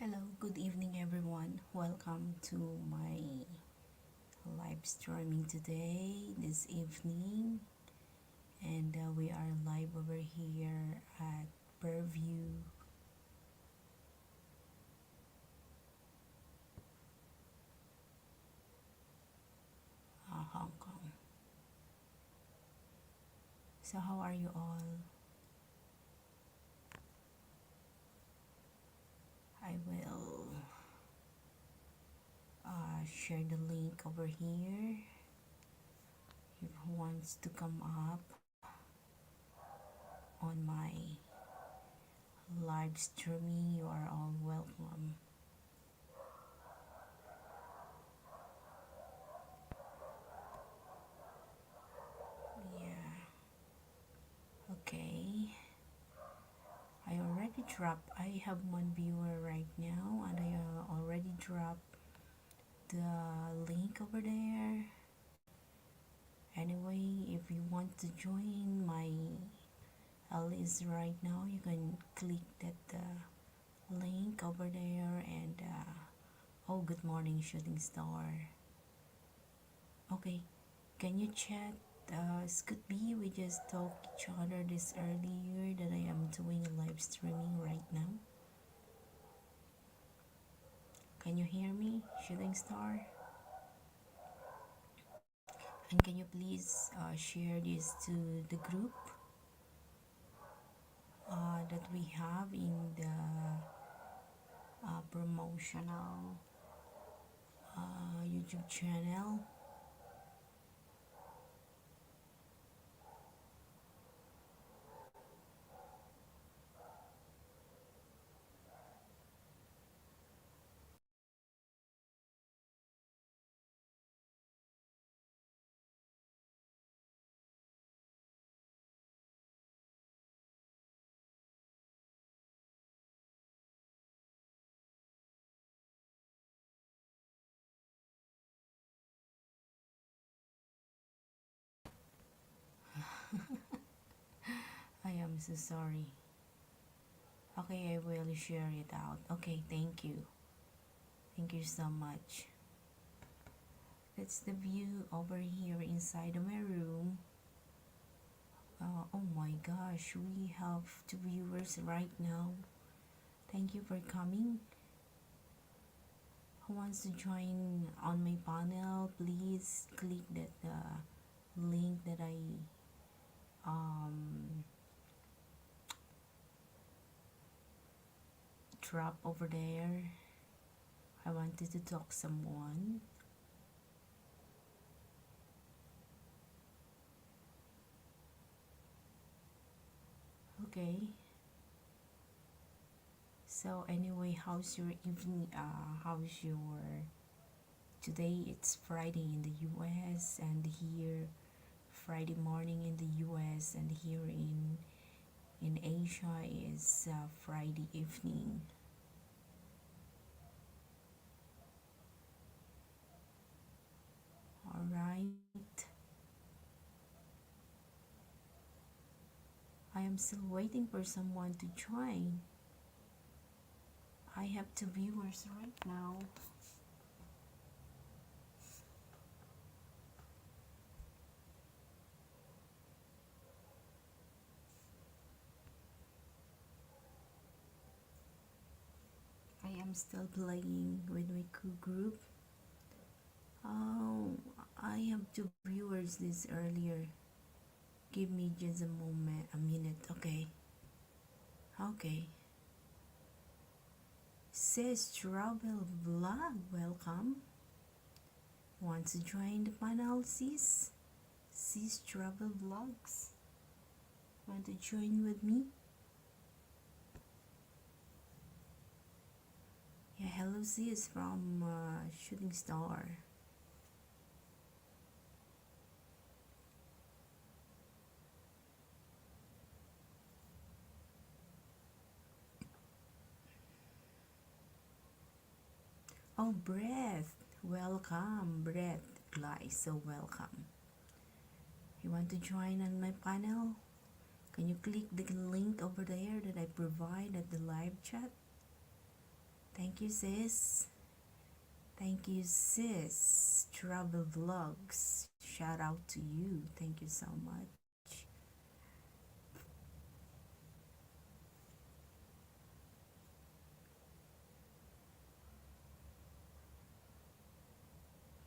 Hello, good evening everyone. Welcome to my live streaming today, this evening. And we are live over here at Burview, Hong Kong. So, how are you all? I will share the link over here. If who wants to come up on my live streaming, you are all welcome. Yeah, okay. I already dropped, I have one viewer right now, and I already dropped the link over there. Anyway, if you want to join my list right now, you can click that link over there. And oh, good morning, shooting star. Okay, can you chat? Could be we just talked each other this earlier that I am doing a live streaming right now. Can you hear me, shooting star? And can you please share this to the group that we have in the promotional YouTube channel? I am so sorry. Okay, I will share it out. Okay, thank you. Thank you so much. That's the view over here inside of my room. Oh my gosh, we have two viewers right now. Thank you for coming. Who wants to join on my panel? Please click that link that I um, drop over there. I wanted to talk someone. Okay. So anyway, how's your evening? How's your today? It's Friday in the U.S. and here Friday morning in the U.S. and here in Asia is Friday evening. All right. I am still waiting for someone to join. I have two viewers right now. I am still playing with my group. Oh, I have two viewers this earlier. Give me just a moment, a minute, okay? Okay. Says Travel Vlog, welcome. Want to join the panel, sis? Sis Travel Vlogs? Want to join with me? Yeah, hello sis from Shooting Star. Oh, Breath. Welcome, Breath. Guys, so welcome. You want to join on my panel? Can you click the link over there that I provide at the live chat? Thank you, sis. Thank you, sis. Travel Vlogs. Shout out to you. Thank you so much.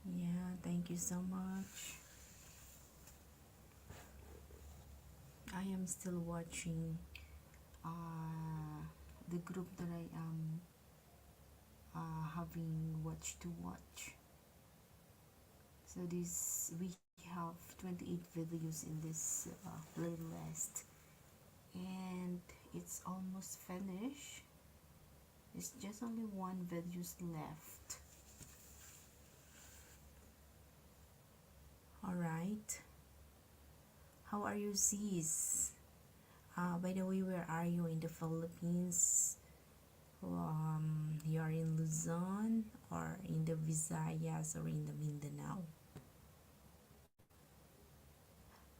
Yeah, thank you so much. I am still watching the group that I am having watch to watch. So this we have 28 videos in this playlist, and it's almost finished. It's just only one videos left. All right. How are you, sis? By the way, where are you in the Philippines? You're in Luzon or in the Visayas or in the Mindanao?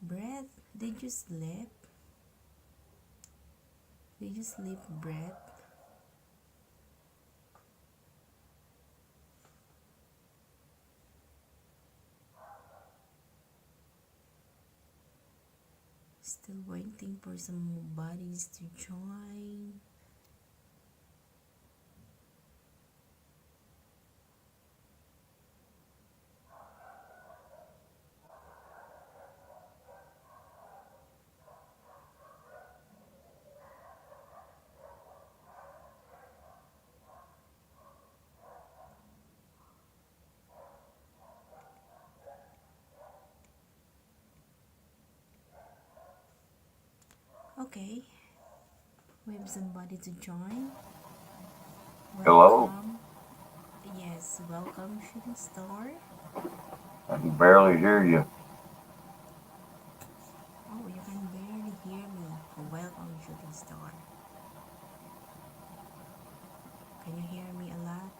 Breath, did you sleep? Did you sleep, Breath? Still waiting for some bodies to join. Okay, we have somebody to join. Hello? Welcome. Yes, welcome, Shooting Star. I can barely hear you. Oh, you can barely hear me. Welcome, Shooting Star. Can you hear me a lot?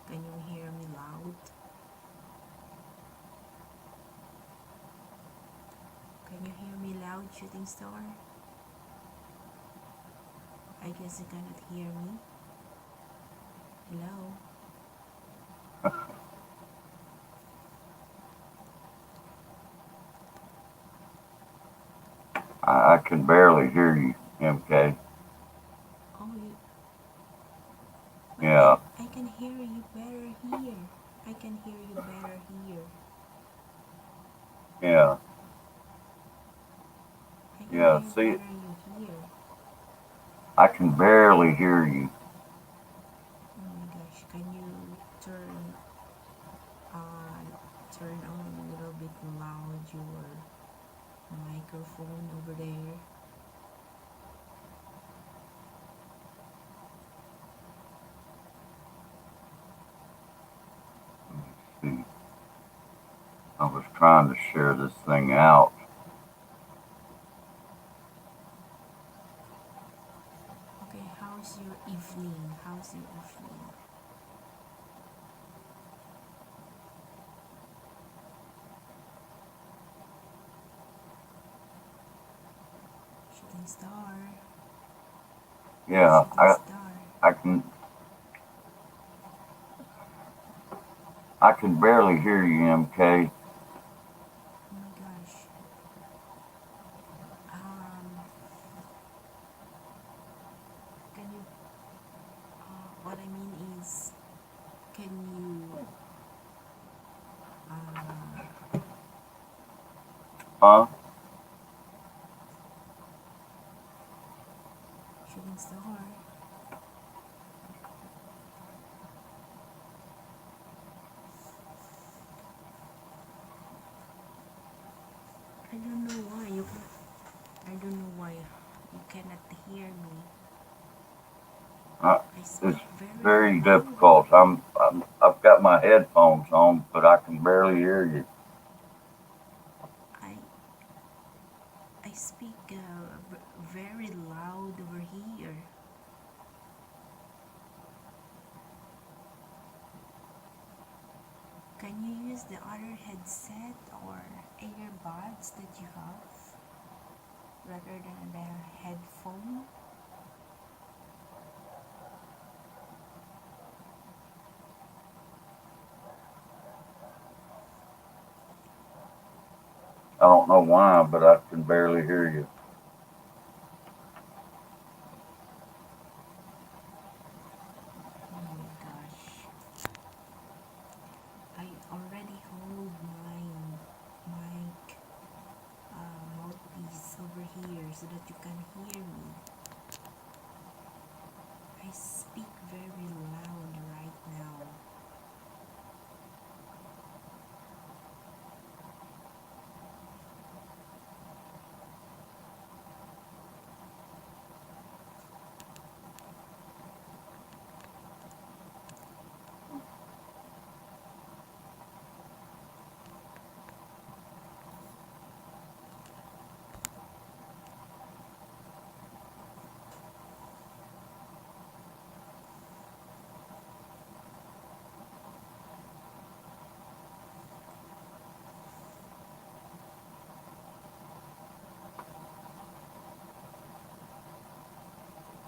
Can you hear me loud? Can you hear me loud, Shooting Star? I guess you cannot hear me. Hello? I can barely hear you, MK. Oh, you. Well, Yeah, I can hear you better here. I can hear you better here. yeah, I can yeah. hear See, better you here. I can barely hear you. Oh my gosh, can you uh turn on a little bit loud your microphone over there? See, I was trying to share this thing out. Okay, how's your evening? How's your evening? Shooting star. Yeah, Shooting star. I can, I can barely hear you, MK. Oh my gosh. Um, can you? What I mean is, can you? Uh, Huh? shooting star. I don't know why you can. I don't know why you cannot hear me. Uh, I it's speak very very loud. difficult. I've got my headphones on, but I can barely hear you. I I speak very loud over here. Can you use the other headset or earbuds that you have rather than the headphone? I don't know why, but I can barely hear you. Oh my gosh. I already hold my mic mouthpiece over here so that you can hear me. I speak very loud right now.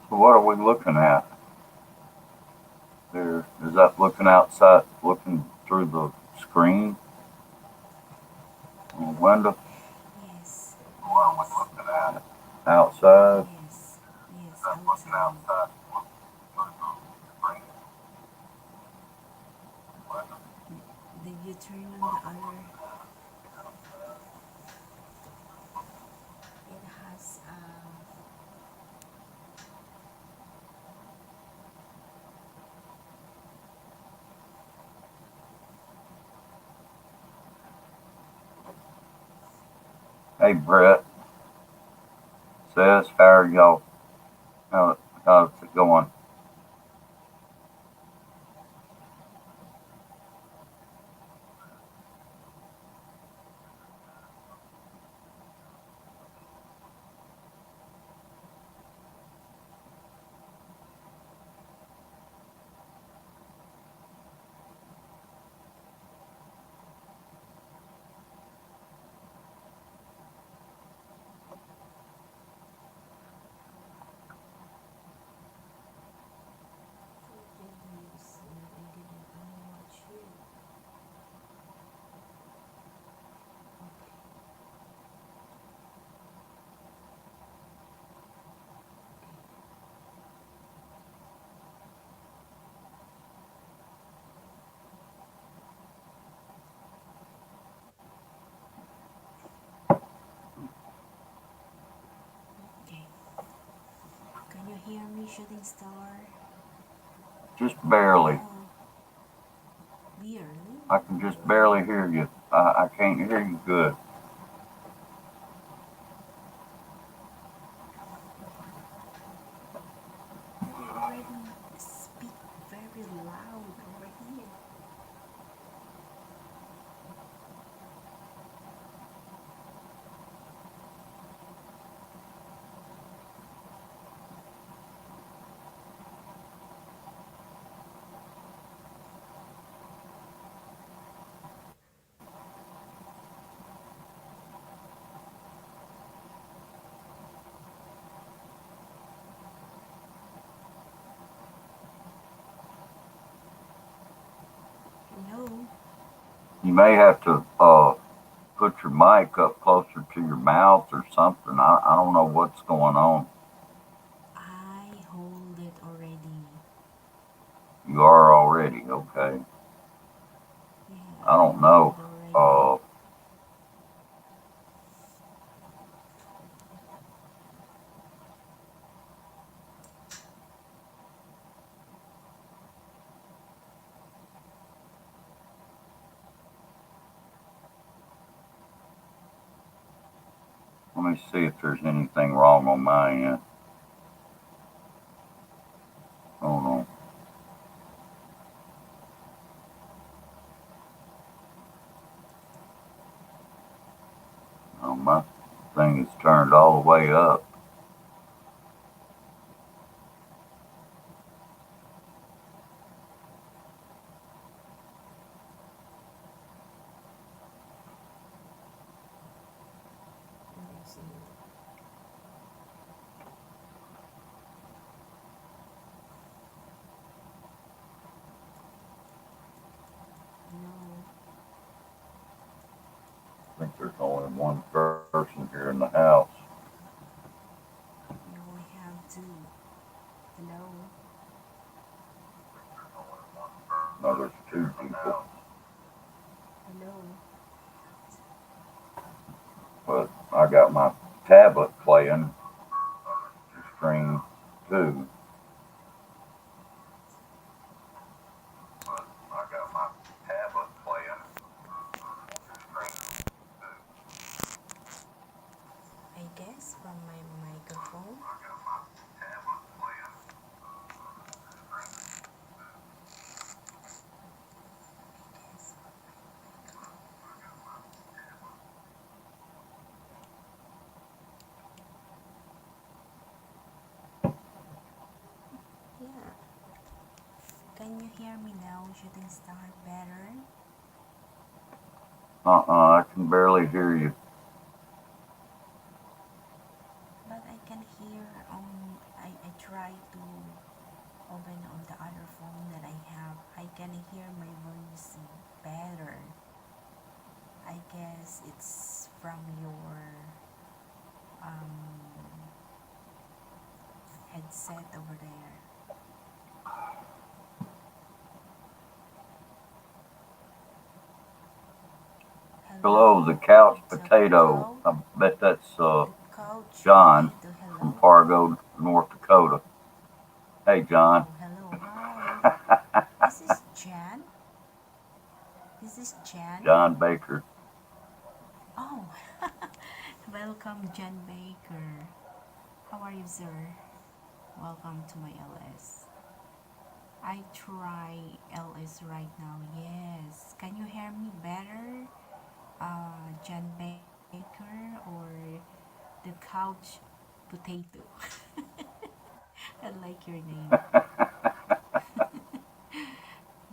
So what are we looking at? There, is that looking outside, looking through the screen on the window? Yes, What are we yes, looking at? Outside? yes, Is yes, that looking outside. outside, looking through the screen? Window? Did you turn on the other? It has Hey Brett, says, how are y'all? How's it going? What did you see? I didn't watch you. Okay, okay. Okay. Can you hear me, shooting star? Just barely. Hello. Barely? I can just barely hear you. I can't hear you good. I already speak very loud over here. Hello? You may have to put your mic up closer to your mouth or something. I don't know what's going on. I hold it already. You are already okay. Yeah, I I don't hold know. it already. Uh, Let me see if there's anything wrong on my end. Hold on. Oh, my thing is turned all the way up. Let me see. No. I think there's only one person here in the house. You only have two. Hello? No, there's two people. Hello? But I got my tablet playing stream too. I got my tablet playing stream. I guess from my microphone. Yeah. Can you hear me now? Shooting star better? I can barely hear you. But I can hear I try to open on the other phone that I have. I can hear my voice better. I guess it's from your headset over there. Hello, the couch It's a potato. I bet that's the couch John potato. from Hello. Fargo, North Dakota. Hey, John. Oh, hello. Hi. This is Jan. This is Jan. John Baker. Oh, welcome, Jan Baker. How are you, sir? Welcome to my LS. I try LS right now. Yes. Can you hear me better, Jan Baker, or the couch potato? I like your name.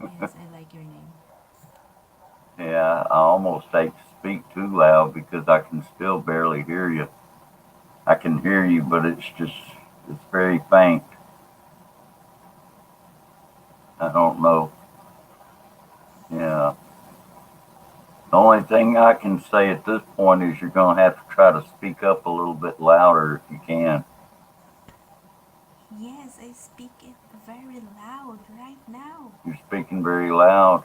Yes, I like your name. Yeah, I almost hate to speak too loud because I can still barely hear you. I can hear you, but it's very faint. I don't know. Yeah. The only thing I can say at this point is you're going to have to try to speak up a little bit louder if you can. Yes, I speak it very loud right now. You're speaking very loud.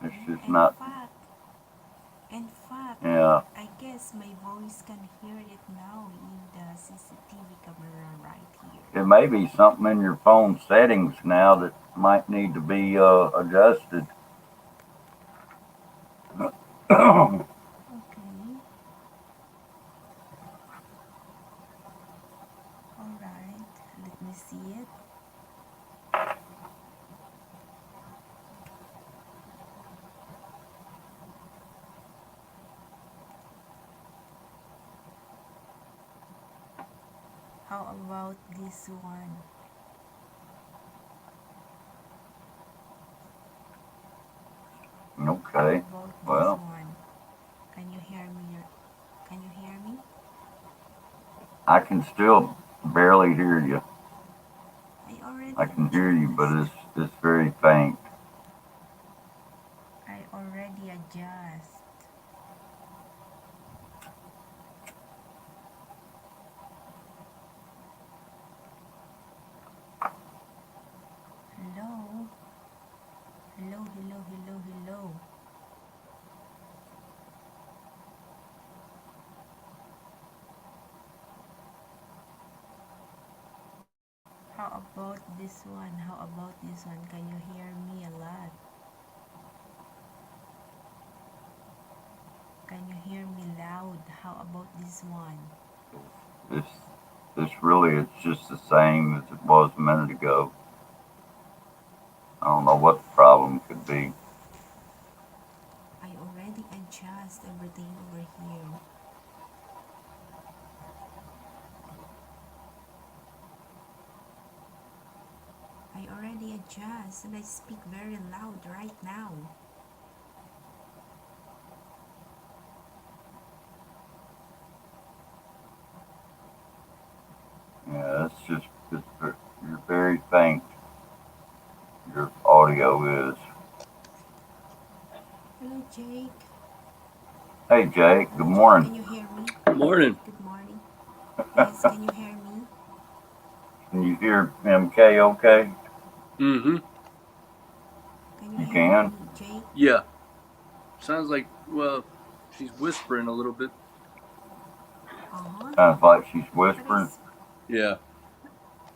It's Yeah, just not, in fact, yeah. I guess my voice can hear it now in the CCTV camera right here. It may be something in your phone settings now that might need to be adjusted. Okay, alright, let me see it. How about this one? How Okay. about this Well, one? Can you hear me? Can you hear me? I can still barely hear you. I already I can hear you, adjust. but it's very faint. I already adjust. Hello? Hello, hello, hello, hello. How about this one? How about this one? Can you hear me a lot? Can you hear me loud? How about this one? This this really is just the same as it was a minute ago. I don't know what the problem could be. I already adjust everything over here. I already adjust and I speak very loud right now. Yeah, you're very faint. Your audio is. Hello, Jake. Hey, Jake. Good Jake, morning. can you hear me? Morning. Good morning. Yes, can you hear me? Can you hear MK okay? Mm-hmm. Can you You hear can? me, Jake? Yeah. Sounds like, well, she's whispering a little bit. Uh-huh. Sounds like she's But I, whispering. s- Yeah.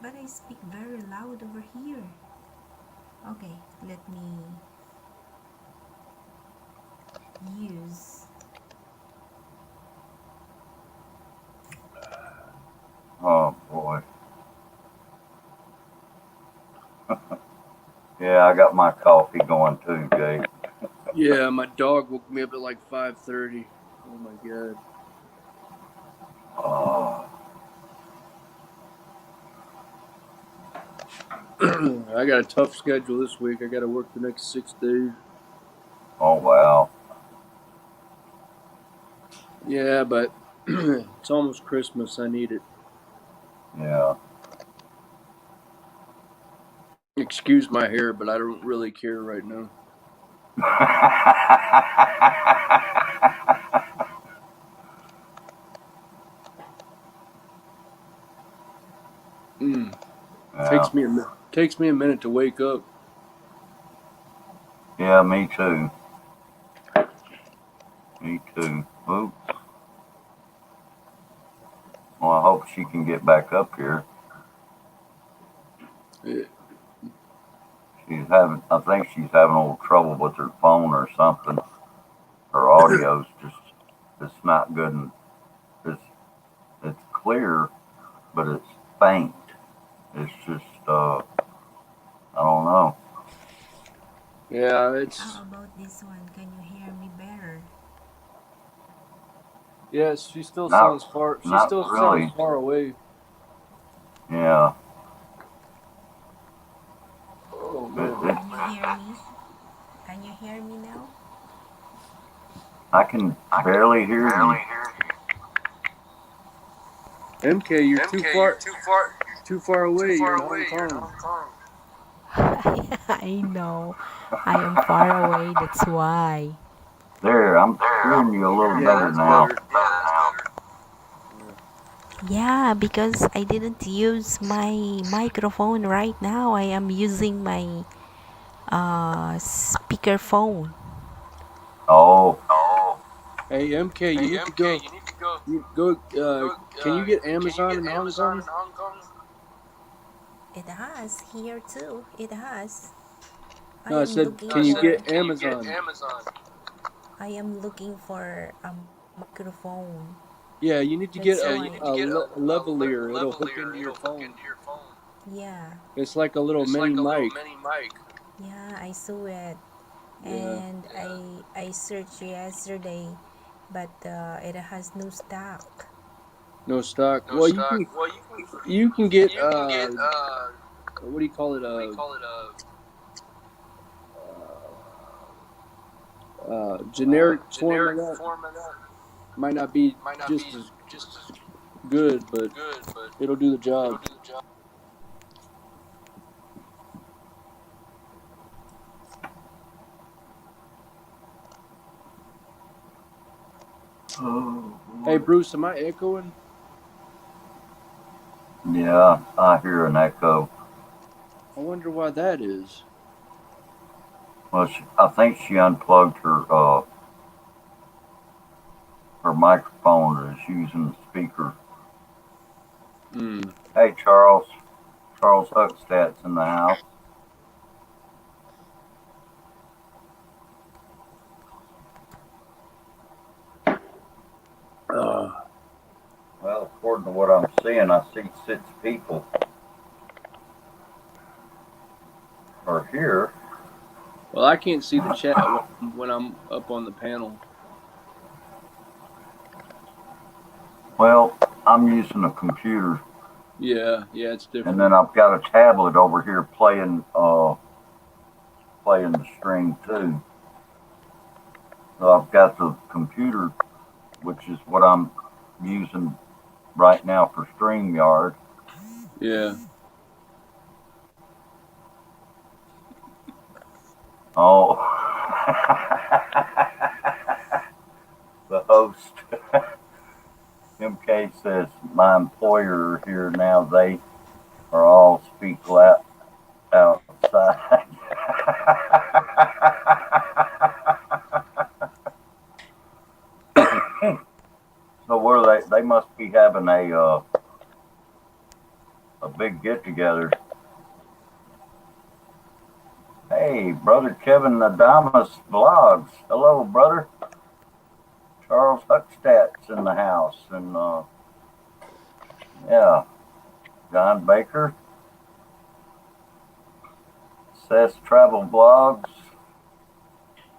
but I speak very loud over here. Okay, let me use. Oh, boy. Yeah, I got my coffee going too, Jake. Yeah, my dog woke me up at like 5:30. Oh my god. Oh, I got a tough schedule this week. I got to work the next 6 days. oh wow. Yeah, but it's almost Christmas. I need it. Yeah. Excuse my hair, but I don't really care right now. Mm. Yeah. Takes me a minute to wake up. Yeah, me too. Me too. Oops. Well, I hope she can get back up here. Yeah. I think she's having a little trouble with her phone or something. Her audio's it's not good, and it's, it's clear, but it's faint. It's just, I don't know. Yeah, How it's about this one? Can you hear me better? yes. She still Not, sounds far. She not still sounds really. far away. Yeah. Oh It, man. it, Can you hear me? Can you hear me now? I can barely hear you. MK, you're too far away. You're in Hong Kong. I know. I am far away, that's why. There, I'm hearing you a little Yeah, better that's now. better. Yeah. Yeah, because I didn't use my microphone right now. I am using my speaker phone. Oh, Hey MK, you need to go. You go. Can you get Amazon in Hong Kong? It has here too. It has. I No, I am said, looking can you for get Amazon? I am looking for a microphone. Yeah, you need to get That's why. a lavalier. It'll hook into your phone. Yeah. It's like a little mini mic. Yeah, I saw it. Yeah. And I searched yesterday, but it has no stock. No stock. Well, you can get what do you call it? Generic form of that. Might not be just as good, but it'll do the job. oh Hey boy. Bruce, am I echoing? Yeah, I hear an echo. I wonder why that is. Well, I think she unplugged her microphone and is using the speaker. Hmm. Hey, Charles. Charles Huckstad's in the house. Uh, Well, according to what I'm seeing, I see 6 people are here. well, I can't see the chat when I'm up on the panel. Well, I'm using a computer, Yeah, it's and different. then I've got a tablet over here playing the stream too. So I've got the computer, which is what I'm using right now for StreamYard. Yeah. Oh, the MK says, my employer here now, they are all speak loud outside. So what are they? They must be having a big get together. Hey, brother Kevin Adamas vlogs. Hello, brother. Charles Huckstadt's in the house, and yeah, John Baker. Seth's travel vlogs.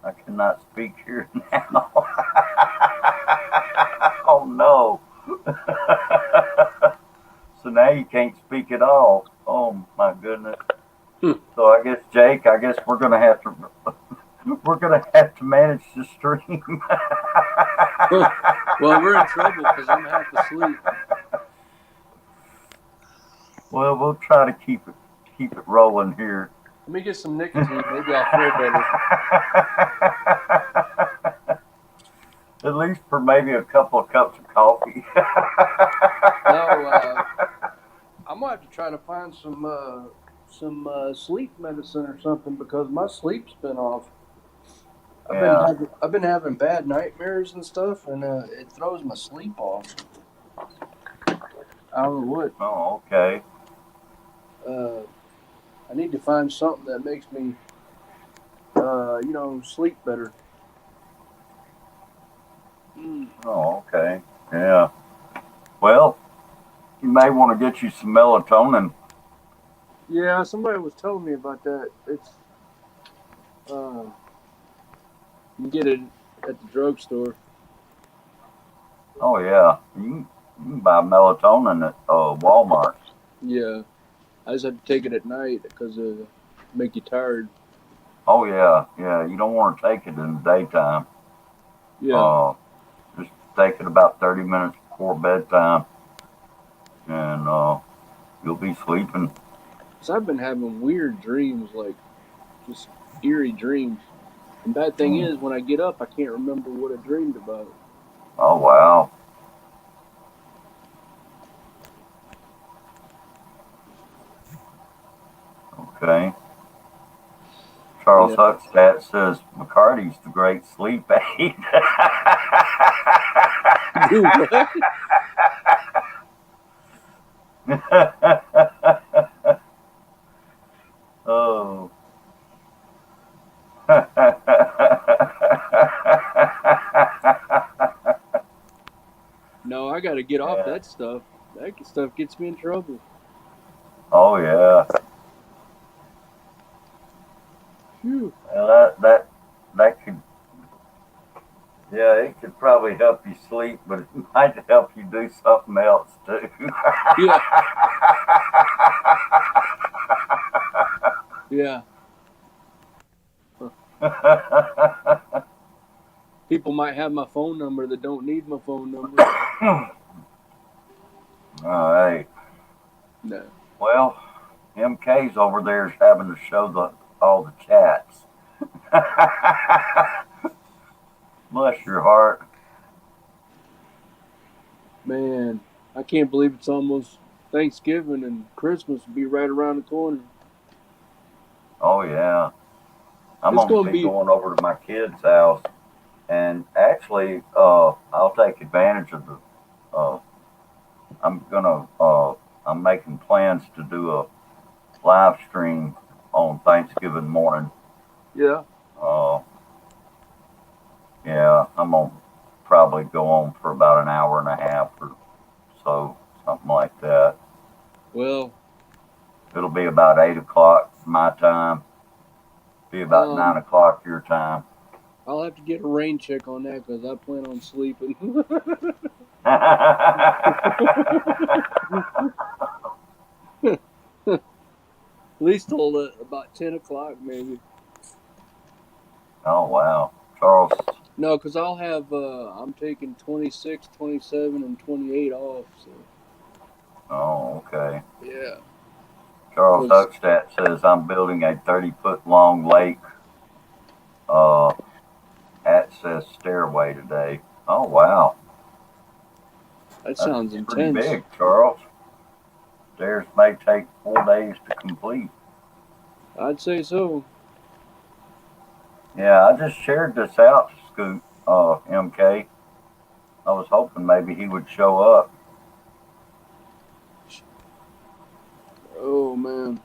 I cannot speak here now. Oh no. So now you can't speak at all. Oh my goodness. So I guess Jake, we're gonna have to manage the stream. Well, we're in trouble because I'm half asleep. Well, we'll try to keep it rolling here. Let me get some nicotine. Maybe I'll feel better. At least for maybe a couple of cups of coffee. No, I'm gonna have to try to find some sleep medicine or something because my sleep's been off. I've been having bad nightmares and stuff, and it throws my sleep off. I don't know what. Oh, okay. I need to find something that makes me, sleep better. Oh, okay. Yeah. Well, you may want to get you some melatonin. Yeah, somebody was telling me about that. It's you can get it at the drugstore. Oh yeah, you can buy melatonin at Walmart. Yeah, I just have to take it at night because make you tired. Oh yeah, yeah. You don't want to take it in the daytime. Yeah. Just take it about 30 minutes before bedtime, and you'll be sleeping. So I've been having weird dreams, like just eerie dreams. And bad thing is, when I get up, I can't remember what I dreamed about. Oh wow. Okay. Charles Huckstadt says McCarty's the great sleep aid. Do what? Oh. No, I got to get off that stuff. That stuff gets me in trouble. Oh yeah. Phew. Well, that could, yeah, it could probably help you sleep, but it might help you do something else too. Yeah. Yeah. People might have my phone number that don't need my phone number. All right. No. Well, MK's over there is having to show all the chats. Bless your heart. Man, I can't believe it's almost Thanksgiving and Christmas will be right around the corner. Oh yeah. I'm gonna be going over to my kid's house, and actually, I'll take advantage of the. I'm making plans to do a live stream on Thanksgiving morning. Yeah. Yeah, I'm gonna probably go on for about an hour and a half or so, something like that. Well, it'll be about 8 o'clock my time. Be about 9 o'clock your time. I'll have to get a rain check on that because I plan on sleeping. At least till about 10 o'clock, maybe. Oh, wow. Charles. No, because I'll have, I'm taking 26, 27, and 28 off. So. Oh, okay. Yeah. Charles Huckstadt says, I'm building a 30-foot long lake access stairway today. Oh, wow. That That's sounds pretty intense. big, Charles. Theirs may take 4 days to complete. I'd say so. Yeah, I just shared this out to Scoot, MK. I was hoping maybe he would show up. Oh man.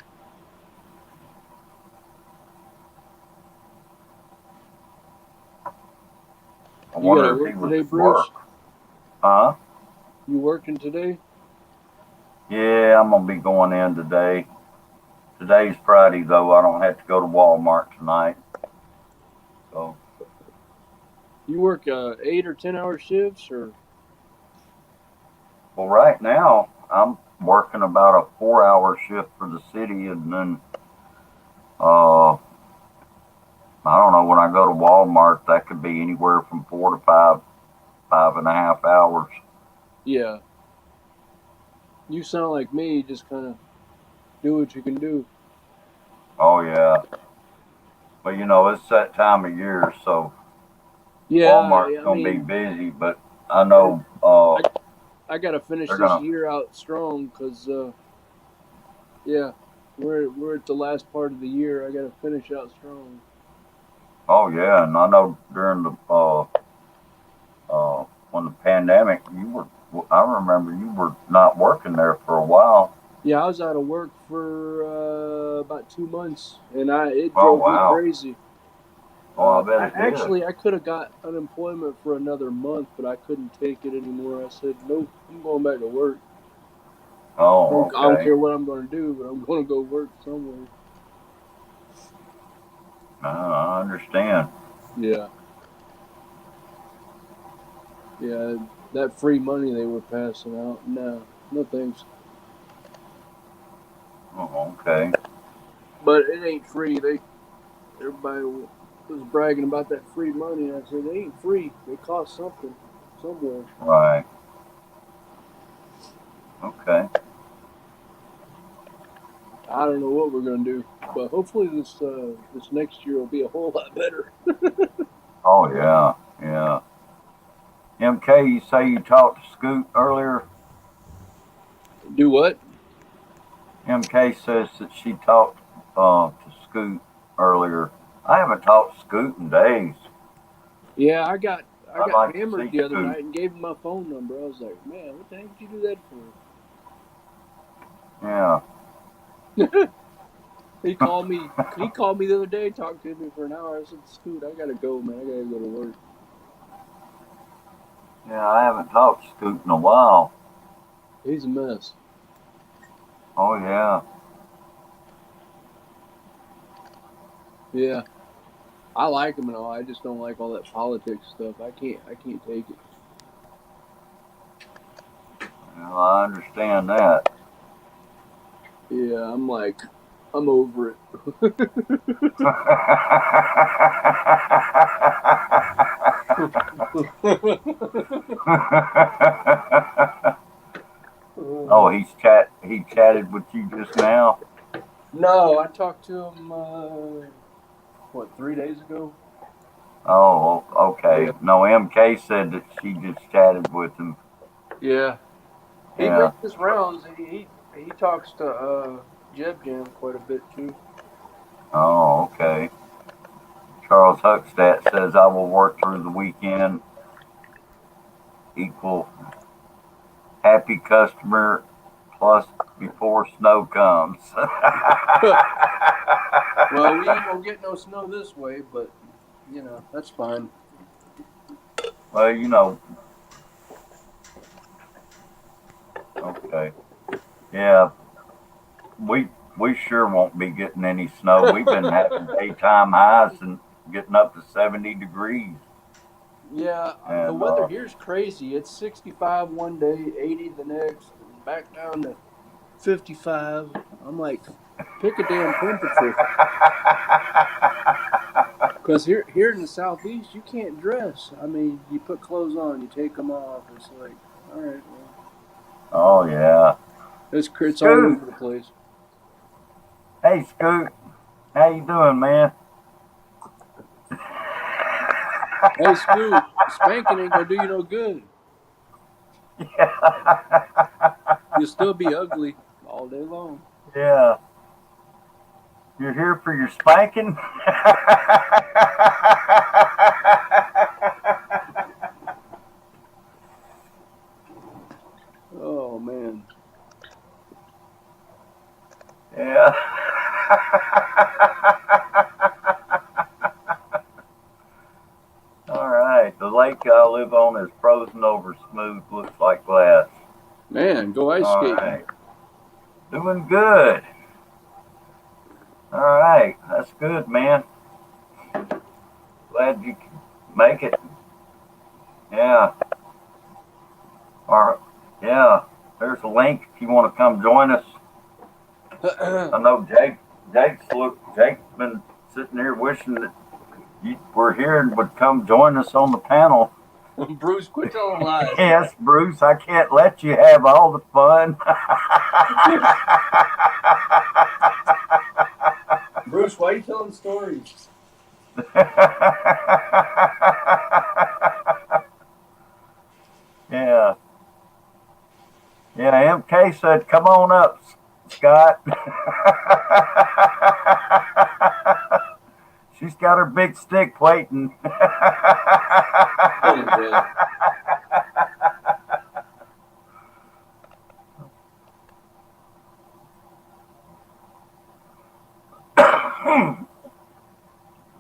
I You gotta wonder if he work was today, at work. Bruce? Huh? You working today? Yeah, I'm gonna be going in today. Today's Friday though. I don't have to go to Walmart tonight. So, You work 8 or 10 hour shifts or? well, right now I'm working about a 4-hour shift for the city, and then I don't know, when I go to Walmart, that could be anywhere from 4 to 5, 5.5 hours. Yeah. You sound like me. Just kind of do what you can do. Oh yeah, but it's that time of year, so Yeah. Walmart's I gonna be mean, busy. But I I know I gotta finish they're this gonna. year out strong because yeah, we're at the last part of the year. I gotta finish out strong. Oh yeah, and I know during the when the pandemic, you were. I remember you were not working there for a while. Yeah, I was out of work for about 2 months, and it Oh drove me wow. crazy. Oh, I bet it did. I could have got unemployment for another month, but I couldn't take it anymore. I said, nope, I'm going back to work. Oh I don't okay. care what I'm going to do, but I'm going to go work somewhere. I understand. Yeah, yeah, that free money they were passing out. No, no thanks. Oh okay. But it ain't free. Everybody was bragging about that free money, and I said, it ain't free. It costs something somewhere. Right. Okay. I don't know what we're going to do, but hopefully this next year will be a whole lot better. Oh yeah. Yeah. MK, you say you talked to Scoot earlier. Do what? MK says that she talked to Scoot earlier. I haven't talked to Scoot in days. Yeah, I I'd got like to hammered see the other Scoot. night and gave him my phone number. I was like, man, what the heck did you do that for? Yeah. He called me. He called me the other day, talked to me for an hour. I said, Scoot, I gotta go, man. I gotta go to work. Yeah, I haven't talked to Scoot in a while. He's a mess. Oh yeah. Yeah, I like him and all. I just don't like all that politics stuff. I can't take it. Well, I understand that. Yeah, I'm like, I'm over it. Oh, he chatted with you just now. No, I talked to him. What, 3 days ago? Oh, Yeah. okay. No, MK said that she just chatted with him. Yeah. He Yeah. makes his rounds. He talks to Jeb Jam quite a bit too. Oh, okay. Charles Huckstadt says I will work through the weekend. Equal happy customer plus before snow comes. Well, we ain't gonna get no snow this way, but that's fine. Well, okay. Yeah, we we sure won't be getting any snow. We've been having daytime highs and getting up to 70 degrees. Yeah, the And weather here's crazy. It's 65 one day, 80 the next, and back down to 55. I'm like, pick a damn temperature. Because here in the southeast, you can't dress. I mean, you put clothes on, you take them off. It's like, all right, well, oh yeah. it's all Scoot. over the place. Hey Scoot. How you doing, man? Hey, Scoot, spanking ain't gonna do you no good. You'll still be ugly all day long. Yeah. You're here for your spanking? Oh man. Yeah. All right. The lake I live on is frozen over smooth, looks like glass. Man, go ice All skating. right. Doing good. All right. That's good, man. Glad you can make it. Yeah. Or, yeah. There's a link if you want to come join us. I know Jake's been sitting here wishing that you were here and would come join us on the panel. Bruce, quit telling lies. Yes, Bruce, I can't let you have all the fun. Bruce, why are you telling stories? Yeah. Yeah, MK said, come on up, Scott. She's got her big stick waiting. Oh, God.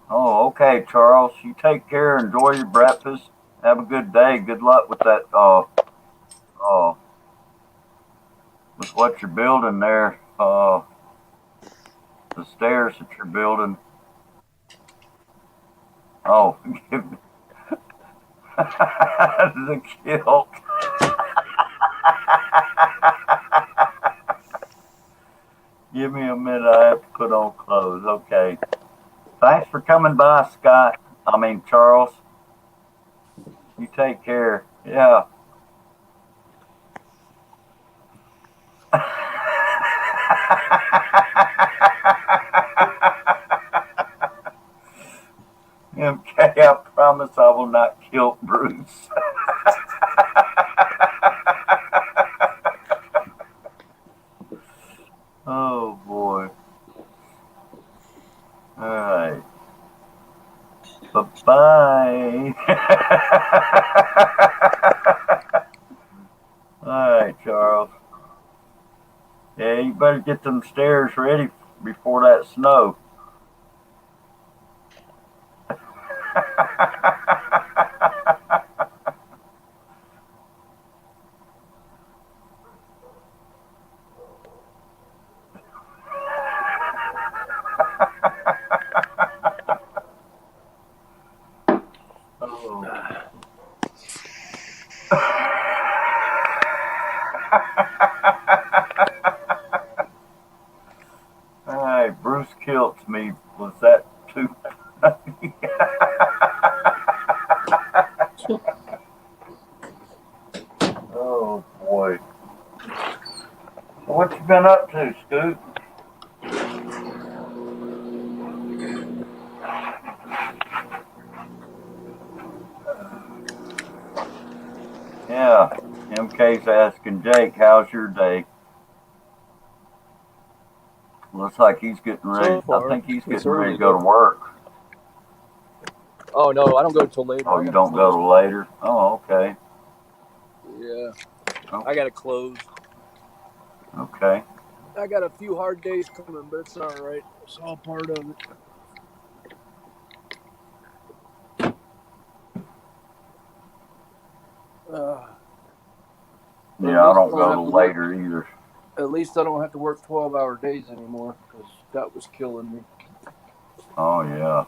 Oh, okay, Charles. You take care. Enjoy your breakfast. Have a good day. Good luck with that. With what you're building there. The stairs that you're building. Oh, the kilt. Give me a minute. I have to put on clothes. Okay. Thanks for coming by, Scott. I mean, Charles. You take care. Yeah. MK, I promise I will not kill Bruce. Oh boy. All right. Bye bye. All right, Charles. Yeah, you better get them stairs ready before that snow. Oh. All right, Bruce killed me. Was that too funny? Oh boy. What you been up to, Scoot? Yeah. MK's asking Jake, how's your day? Looks like he's getting ready. So I far, think he's it's getting ready early to go though. to work. Oh no, I don't go till later. Oh, you don't go till later? Oh, okay. Yeah, Oh, I gotta close. okay. I got a few hard days coming, but it's all right. It's all part of it. Yeah, I don't go till later either. At least I don't have to work 12-hour days anymore because that was killing me. Oh, yeah.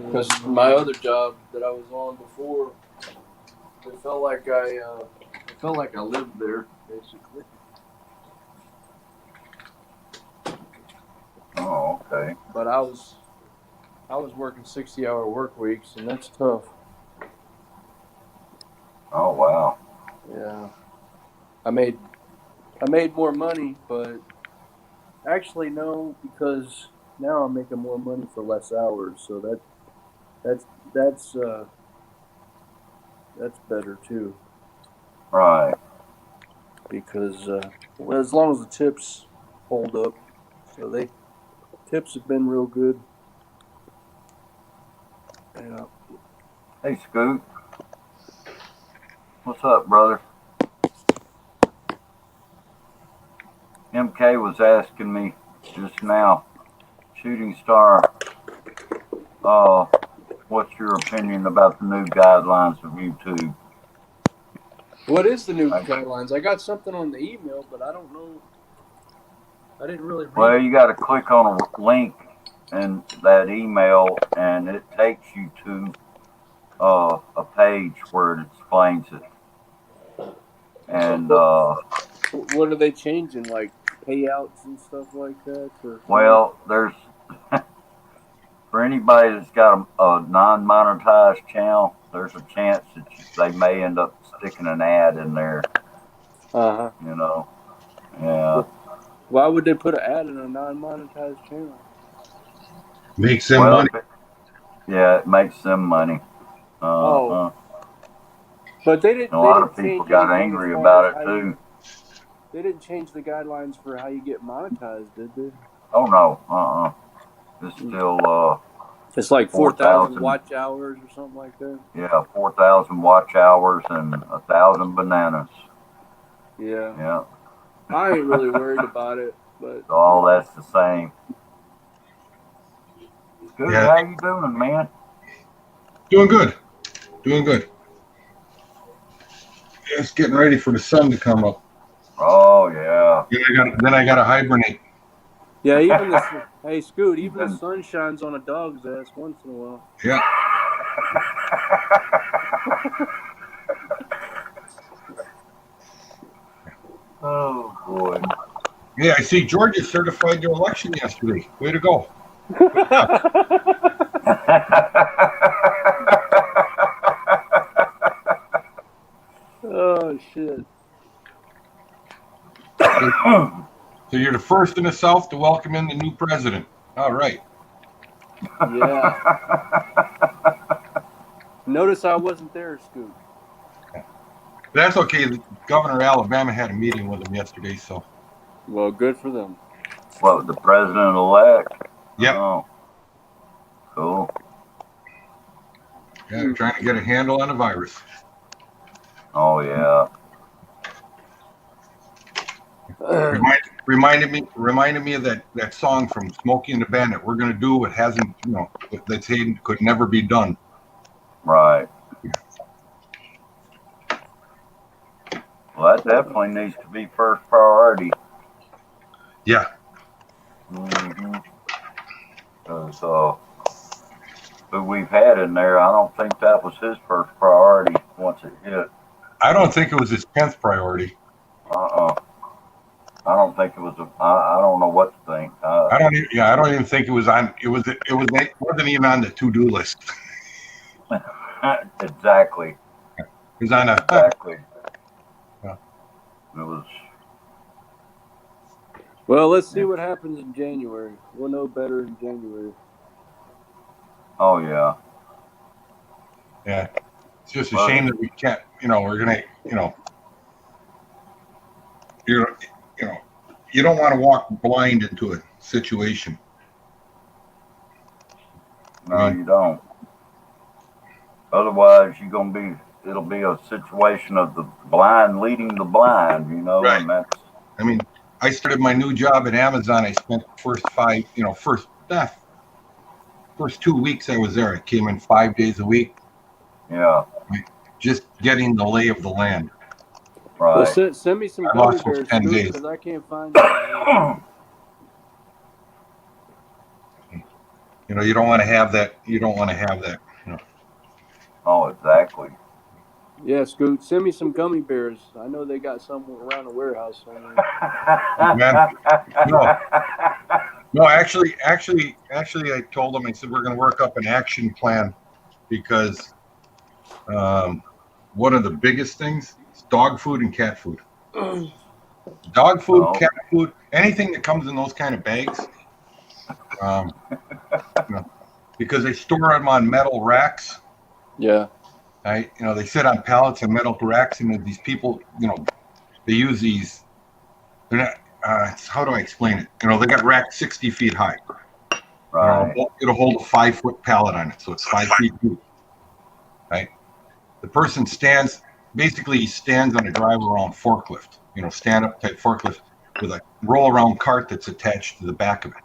Because my other job that I was on before, it felt like I lived there basically. Oh, okay. But I was working 60-hour work weeks, and that's tough. Oh, wow. Yeah, I made more money, but actually no, because now I'm making more money for less hours. So that's That's better too, Right. because well, as long as the tips hold up, so tips have been real good. Yeah. Hey, Scoot. What's up, brother? MK was asking me just now, Shooting Star, what's your opinion about the new guidelines of YouTube? What is the new guidelines? I got something on the email, but I don't know. I didn't really read Well, it. you got to click on a link in that email, and it takes you to a page where it explains it. And What are they changing, like payouts and stuff like that? well, there's for anybody that's got a non-monetized channel, there's a chance that they may end up sticking an ad in there. Uh-huh. You know, yeah. Why would they put an ad in a non-monetized channel? Makes them Well, money. yeah, it makes them money. Oh, but they didn't. A They lot of didn't people change got anything as angry far as about it how too. They didn't change the guidelines for how you get monetized, did they? Oh no, it's still It's like 4,000 4,000. watch hours or something like that. Yeah, 4,000 watch hours and 1,000 bananas. Yeah. Yeah, I ain't really worried about it, but so all that's the same. Good. Yeah. How you doing, man? Doing good. Doing good. Just getting ready for the sun to come up. Oh yeah. Then I got to hibernate. yeah, even hey Scoot, You've even the been- sun shines on a dog's ass once in a while. Yeah. Oh boy. Yeah, I see Georgia certified their election yesterday. Way to go. Oh shit. So you're the first in the South to welcome in the new president. All right. Yeah. Notice I wasn't there, Scoot. That's okay. The governor of Alabama had a meeting with him yesterday, so. Well, good for them. What, the president-elect? Yep. Oh, cool. Yeah, they're trying to get a handle on the virus. Oh yeah. Reminded me of that song from Smokey and the Bandit. We're gonna do what hasn't, that could never be done. Right. Well, that definitely needs to be first priority. Yeah. Because who we've had in there, I don't think that was his first priority once it hit. I don't think it was his 10th priority. I don't think it was. I don't know what to think. I don't even think it was on. It wasn't even on the to-do list. Exactly. It was on a. Exactly. Yeah. It was. Well, let's see what happens in January. We'll know better in January. Oh yeah. Yeah. It's just a shame that we can't. We're gonna. You don't want to walk blind into a situation. No, you don't. Otherwise, it'll be a situation of the blind leading the blind, Right. And that's. I mean, I started my new job at Amazon. I spent first 2 weeks I was there. I came in 5 days a week. Yeah. Just getting the lay of the land. Right. Well, send me some gummy bears, Scoot, because I can't find them. You don't want to have that. You don't want to have that. Oh, exactly. Yeah, Scoot, send me some gummy bears. I know they got some around the warehouse somewhere. Man, no. Actually, I told them. I said we're going to work up an action plan because one of the biggest things is dog food and cat food. Dog food, cat food, anything that comes in those kind of bags. Because they store them on metal racks. Yeah. right? You know, they sit on pallets and metal racks, and these people, you know, they use these. They're not. How do I explain it? You know, they got racks 60 feet high. Right. It'll hold a 5-foot pallet on it, so it's 5 feet deep, right? The person basically he stands on a drive-around forklift, you know, stand-up type forklift with a roll-around cart that's attached to the back of it.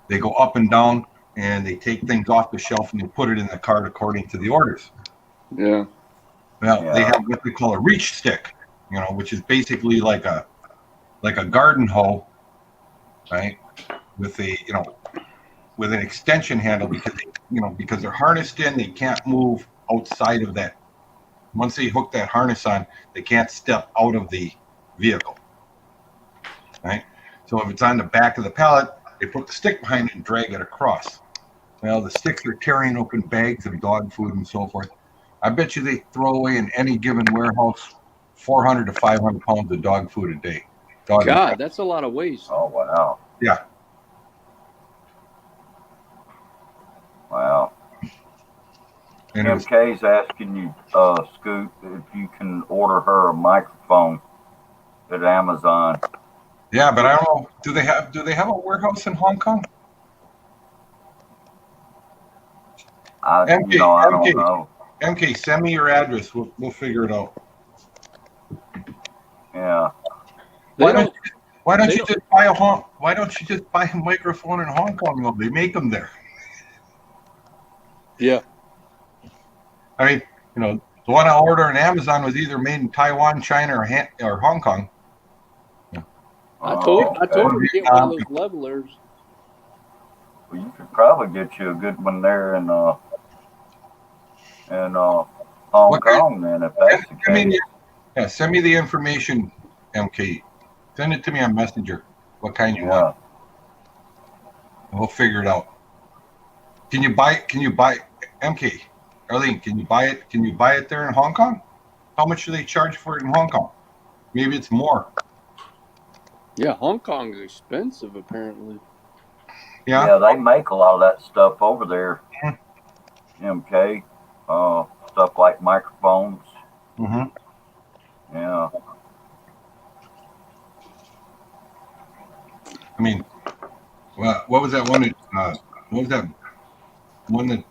They go up and down, and they take things off the shelf and they put it in the cart according to the orders. Yeah. Well, Yeah. they have what they call a reach stick, you know, which is basically like a garden hoe, right? With with an extension handle because they're harnessed in, they can't move outside of that. Once they hook that harness on, they can't step out of the vehicle, right? So if it's on the back of the pallet, they put the stick behind it and drag it across. Well, the sticks are carrying open bags of dog food and so forth. I bet you they throw away in any given warehouse 400 to 500 pounds of dog food a day. God, that's a lot of waste. Oh wow. Yeah. Wow. And MK's asking you, Scoot, if you can order her a microphone at Amazon. yeah, but I don't know. Do they have a warehouse in Hong Kong? I don't know. MK, send me your address. We'll figure it out. Yeah. Why don't you just buy a microphone in Hong Kong? Though? They make them there. Yeah. I mean, you know, the one I ordered on Amazon was either made in Taiwan, China, or Hong Kong. Yeah. I told her to get one of those levelers. Well, you could probably get you a good one there in Hong Kong then, if that's the case. Send me the information, MK. Send it to me on Messenger. What kind you want? And we'll figure it out. Can you buy MK? Arlene, can you buy it? Can you buy it there in Hong Kong? How much do they charge for it in Hong Kong? Maybe it's more. Yeah, Hong Kong is expensive apparently. Yeah, they make a lot of that stuff over there. MK, stuff like microphones. Mm-hmm. Yeah. I mean, what was that one? What was that one that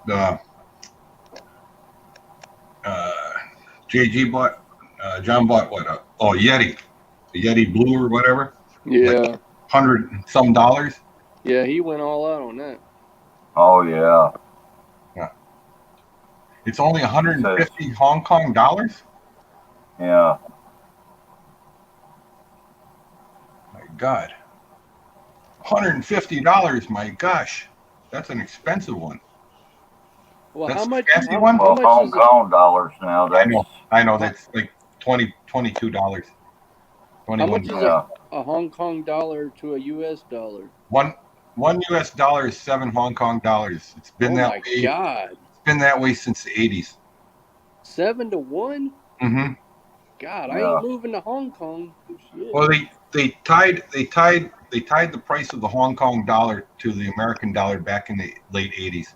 JG bought? John bought what? Yeti, the Yeti Blue or whatever. Yeah. Like $100-some. Yeah, he went all out on that. Oh yeah. Yeah. It's only 150 Hong Kong dollars. Yeah. My God. $150. My gosh, that's an expensive one. Well, that's how much? fancy one? Well, Hong Kong dollars now. I know. That's like $22. How much is a Hong Kong dollar to a U.S. dollar? One U.S. dollar is 7 Hong Kong dollars. It's been that way. Oh my God! It's been that way since the 80s. 7 to 1. Mm-hmm. God, I ain't moving to Hong Kong. Shit. Well, they tied the price of the Hong Kong dollar to the American dollar back in the late 80s.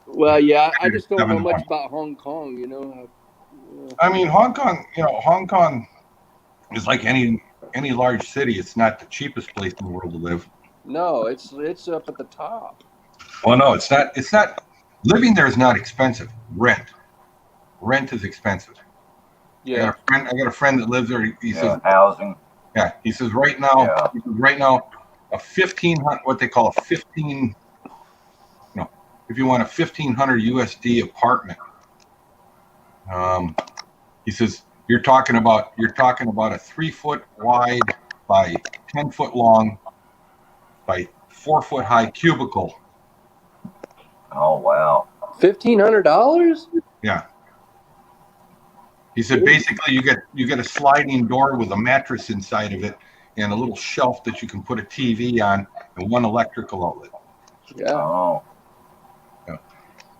Well, yeah, I just don't know much about Hong Kong, you know. I mean, Hong Kong is like any large city. It's not the cheapest place in the world to live. No, it's up at the top. Well, no, it's not. It's not. Living there is not expensive. Rent is expensive. Yeah. I got a friend that lives there. He says housing. Yeah, he says right now, a 1,500, what they call a 15. If you want a 1,500 USD apartment, he says you're talking about a 3 foot wide by 10 foot long by 4 foot high cubicle. Oh wow! $1,500? Yeah. He said basically you get a sliding door with a mattress inside of it and a little shelf that you can put a TV on and one electrical outlet. Yeah. Oh. Yeah.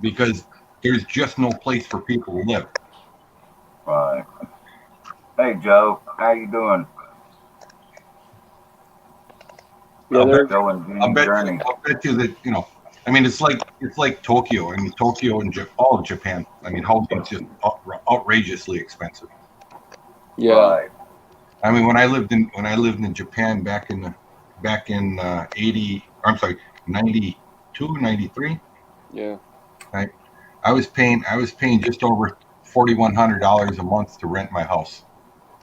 Because there's just no place for people to live. Right. Hey Joe, how you doing? I'll bet you that I mean, it's like Tokyo. I mean, Tokyo and all of Japan. I mean, housing's just outrageously expensive. Yeah. Right. I mean, when I lived in Japan back in 92, 93. Yeah. Right, I was paying just over $4,100 a month to rent my house.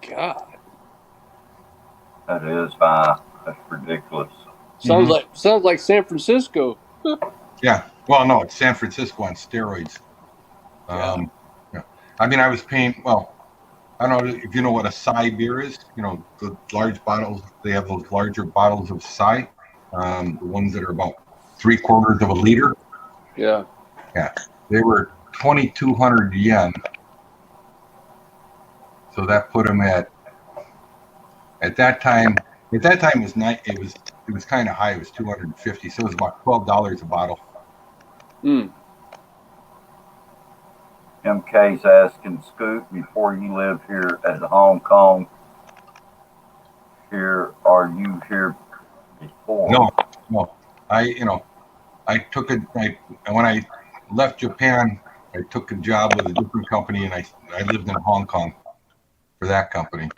God. That is high. That's ridiculous. Sounds Mhm. like San Francisco. Yeah. Well, no, it's San Francisco on steroids. Yeah. Yeah. I mean, I was paying. Well, I don't know if you know what a Psy beer is. You know, the large bottles. They have those larger bottles of Psy, the ones that are about 3/4 of a liter. Yeah. Yeah, they were 2,200 yen. So that put them at that time. At that time, it was kind of high. It was 250. So it was about $12 a bottle. Mm. MK's asking Scoot, before you live here at Hong Kong, are you here before? No. I took when I left Japan, I took a job with a different company, and I lived in Hong Kong for that company.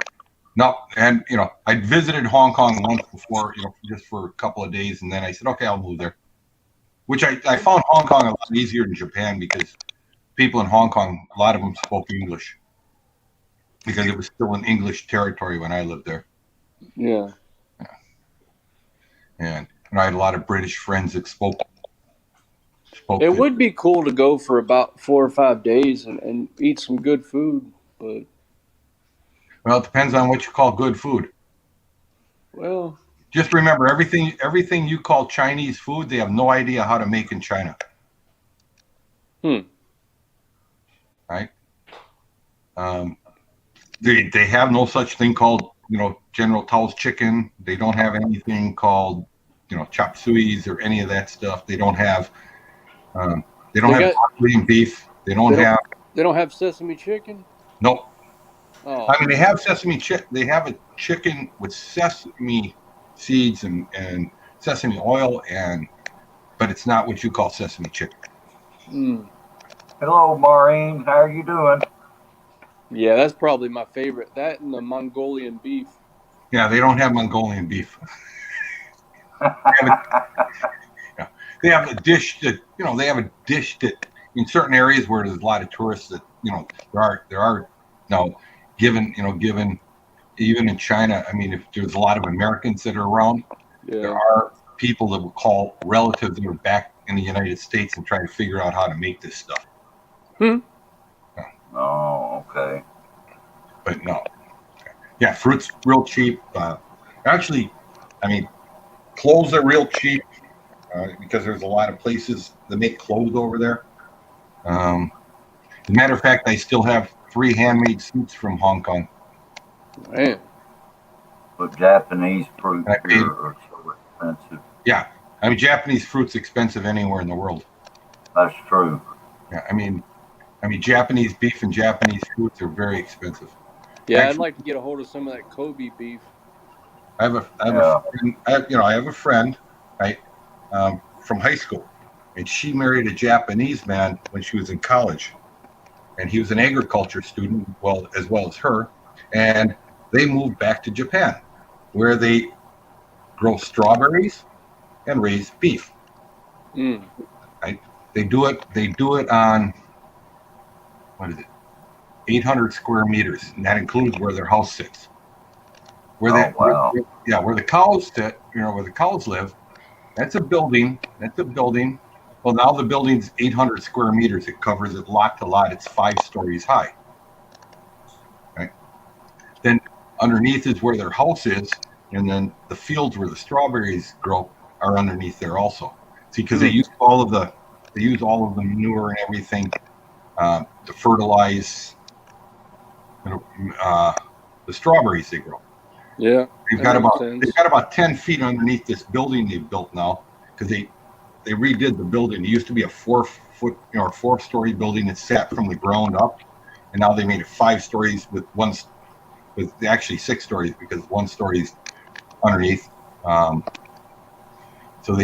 No, and I visited Hong Kong once before, just for a couple of days, and then I said, okay, I'll move there. Which I found Hong Kong a lot easier than Japan because people in Hong Kong, a lot of them spoke English because it was still an English territory when I lived there. Yeah. And I had a lot of British friends that spoke. It would be cool to go for about 4 or 5 days and eat some good food, but Well, it depends on what you call good food. well, Just remember, everything you call Chinese food, they have no idea how to make in China. Right? They have no such thing called General Tao's chicken. They don't have anything called chop sueys or any of that stuff. They don't have Korean beef. They don't have sesame chicken. Nope. Oh. I mean, they have sesame chicken. They have a chicken with sesame seeds and sesame oil, but it's not what you call sesame chicken. Mm. Hello, Maureen. How are you doing? Yeah, that's probably my favorite. That and the Mongolian beef. Yeah, they don't have Mongolian beef. They have a dish that in certain areas where there's a lot of tourists that there are now given even in China. I mean, if there's a lot of Americans that are around, there are people that will call relatives that are back in the United States and try to figure out how to make this stuff. Oh, okay. But no, yeah, fruit's real cheap. Actually, I mean, clothes are real cheap because there's a lot of places that make clothes over there. As a matter of fact, I still have 3 handmade suits from Hong Kong. Man. But Japanese fruit here are so expensive. Yeah, I mean, Japanese fruit's expensive anywhere in the world. That's true. Yeah, I mean, Japanese beef and Japanese fruits are very expensive. Yeah, I'd like to get a hold of some of that Kobe beef. I have a friend, right, from high school, and she married a Japanese man when she was in college, and he was an agriculture student, as well as her, and they moved back to Japan, where they grow strawberries and raise beef. Right? They do it on, what is it, 800 square meters, and that includes where their house sits. Where the cows sit, where the cows live, that's a building. Well, now the building's 800 square meters. It covers it lot to lot. It's 5 stories high. Right? Then underneath is where their house is, and then the fields where the strawberries grow are underneath there also. See, because they use all of the manure and everything to fertilize the strawberries they grow. Yeah, they've got about 10 feet underneath this building they've built now because they redid the building. It used to be a 4-story building that sat from the ground up, and now they made it 5 stories with actually 6 stories because 1 story is underneath. So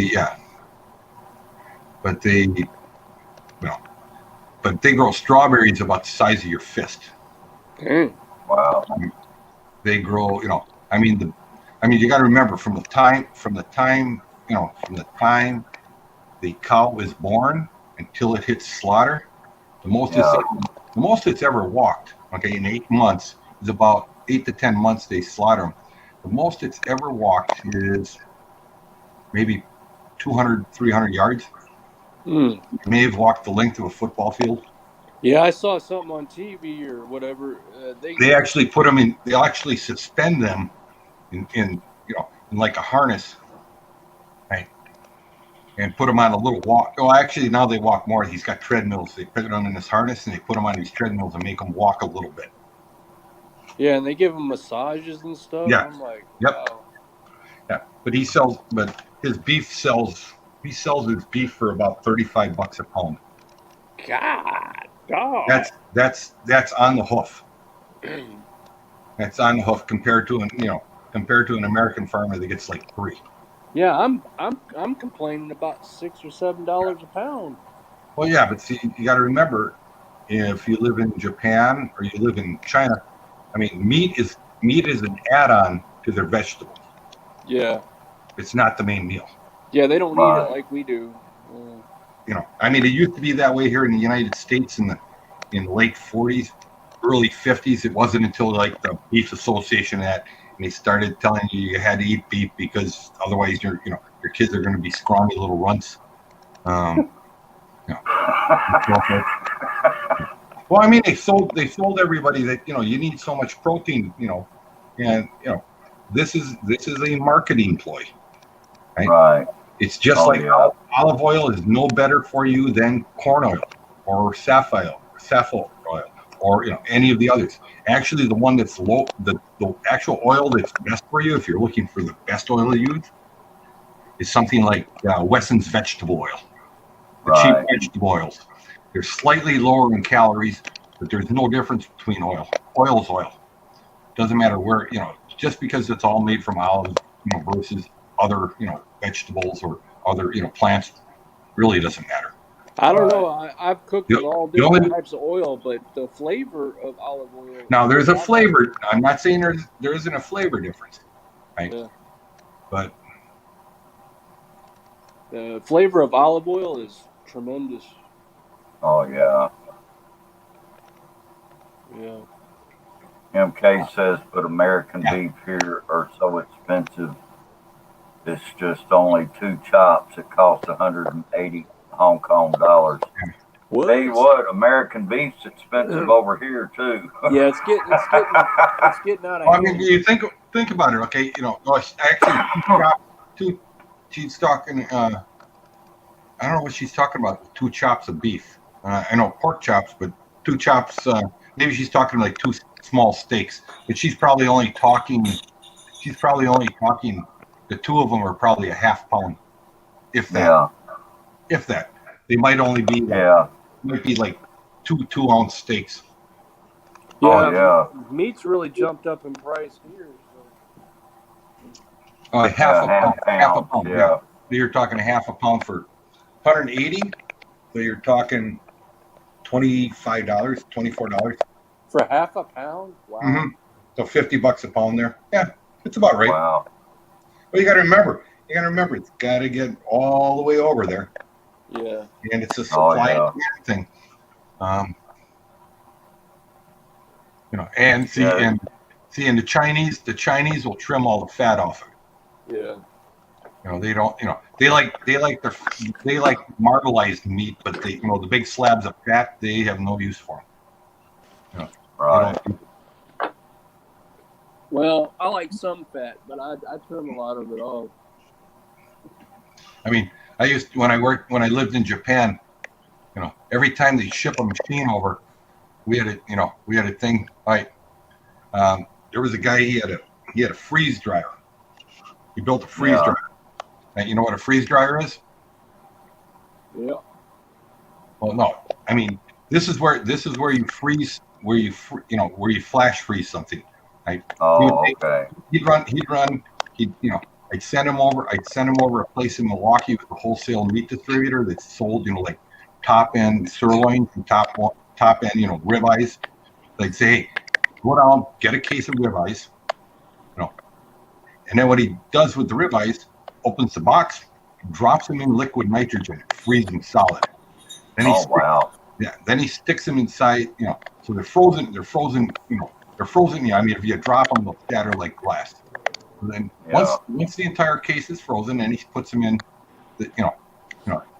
but they grow strawberries about the size of your fist. Wow. They grow, you got to remember from the time the cow is born until it hits slaughter, the most it's ever walked, okay, in 8 months is about 8 to 10 months they slaughter them. The most it's ever walked is maybe 200, 300 yards. It may have walked the length of a football field. Yeah, I saw something on TV or whatever. They actually put them in. They'll actually suspend them in like a harness, right? And put them on a little walk. Oh, actually, now they walk more. He's got treadmills. They put them in this harness and they put them on these treadmills and make them walk a little bit. Yeah, and they give them massages and stuff. Yeah. I'm like, Yep. wow. Yeah, but his beef sells. He sells his beef for about $35 a pound. God, dog. That's on the hoof. That's on the hoof compared to an American farmer that gets like 3. Yeah, I'm complaining about $6 or $7 a pound. Well, yeah, but see, you got to remember, if you live in Japan or you live in China, I mean, meat is an add-on to their vegetables. Yeah. It's not the main meal. Yeah, they don't eat it like we do. It used to be that way here in the United States in the late 40s, early 50s. It wasn't until like the Beef Association and they started telling you had to eat beef because otherwise your kids are going to be scrawny little runts. Well, I mean, they sold everybody that you need so much protein, and this is a marketing ploy, right? Right. It's just olive oil is no better for you than corn oil or safflower oil or any of the others. Actually, the one that's low, the actual oil that's best for you, if you're looking for the best oil to use, is something like Wesson's vegetable oil. The cheap vegetable oils. They're slightly lower in calories, but there's no difference between oil. Oil is oil. Doesn't matter where, just because it's all made from olives, versus other, vegetables or other, plants, really doesn't matter. I don't know. I've cooked with all different types of oil, but the flavor of olive oil. Now, there's a flavor. I'm not saying there isn't a flavor difference, right? Yeah. But the flavor of olive oil is tremendous. Oh, yeah. Yeah. MK says, but American beef here are so expensive. It's just only 2 chops that cost 180 Hong Kong dollars. What? Tell you what, American beef's expensive over here too. Yeah, it's getting out of hand. I mean, you think about it, okay? Actually, she's talking. I don't know what she's talking about. 2 chops of beef. I know pork chops, but 2 chops. Maybe she's talking like 2 small steaks. But she's probably only talking. The 2 of them are probably a half pound, if that. Yeah. If that. They might only be. Might be like 2 2-ounce steaks. Yeah, meat's really jumped up in price here. So. Half a pound. Yeah. So you're talking a half a pound for 180. So you're talking $25, $24 for half a pound. Wow. Mm-hmm. So $50 a pound there. Yeah, it's about right. Wow. But you got to remember, it's got to get all the way over there. Yeah. And it's a supply and demand thing. And the Chinese will trim all the fat off it. Yeah. They don't. They like marbleized meat, but the big slabs of fat they have no use for them. Right. Well, I like some fat, but I trim a lot of it off. I mean, when I lived in Japan, every time they ship a machine over, we had a thing. Right, there was a guy. He had a freeze dryer. He built a freeze dryer. And you know what a freeze dryer is? Yeah. Well, no. I mean, this is where you freeze, where you flash freeze something. Right? Oh, okay. He'd run. I I'd send him over a place in Milwaukee with a wholesale meat distributor that sold, like top end sirloins and top end, ribeyes. They'd say, hey, go down, get a case of ribeyes, and then what he does with the ribeyes, opens the box, drops them in liquid nitrogen, freeze them solid. Then wow. Then he sticks them inside, so they're frozen. They're frozen. I mean, if you drop them, they'll shatter like glass. And then once the entire case is frozen, then he puts them in,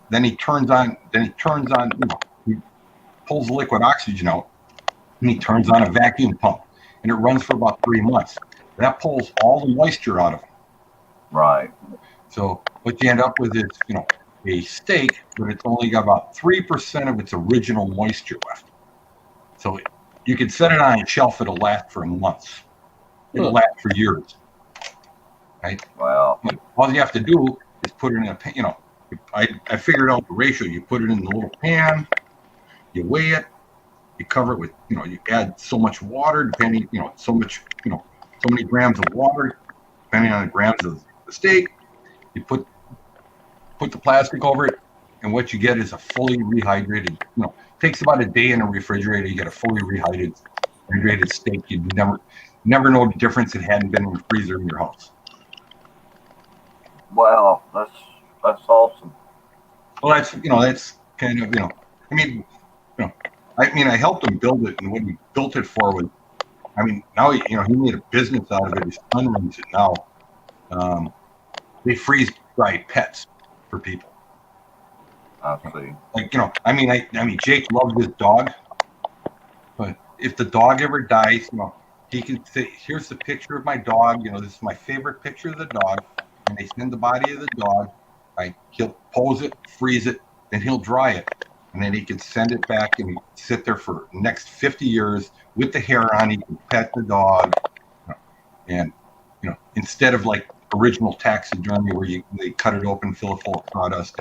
then he turns on, he pulls the liquid oxygen out, and he turns on a vacuum pump, and it runs for about 3 months. That pulls all the moisture out of them. Right. So what you end up with is, a steak, but it's only got about 3% of its original moisture left. So you can set it on a shelf; it'll last for months. It'll last for years. Right? Wow. But all you have to do is put it in a pan. I figured out the ratio. You put it in the little pan, you weigh it, you cover it with, you add so much water, depending, so many grams of water, depending on the grams of the steak. You put the plastic over it, and what you get is a fully rehydrated, takes about a day in a refrigerator. You get a fully rehydrated steak. You'd never know the difference it hadn't been in the freezer in your house. Wow, that's awesome. Well, that's kind of, I helped him build it, and what he built it for was, now he made a business out of it. His son runs it now. They freeze dried pets for people. I see. Like, Jake loves his dog, but if the dog ever dies, he can say, "Here's the picture of my dog. This is my favorite picture of the dog." And they send the body of the dog. Right? He'll pose it, freeze it, then he'll dry it, and then he can send it back and sit there for the next 50 years with the hair on. He can pet the dog, and instead of like original taxidermy where they cut it open, fill it full of sawdust.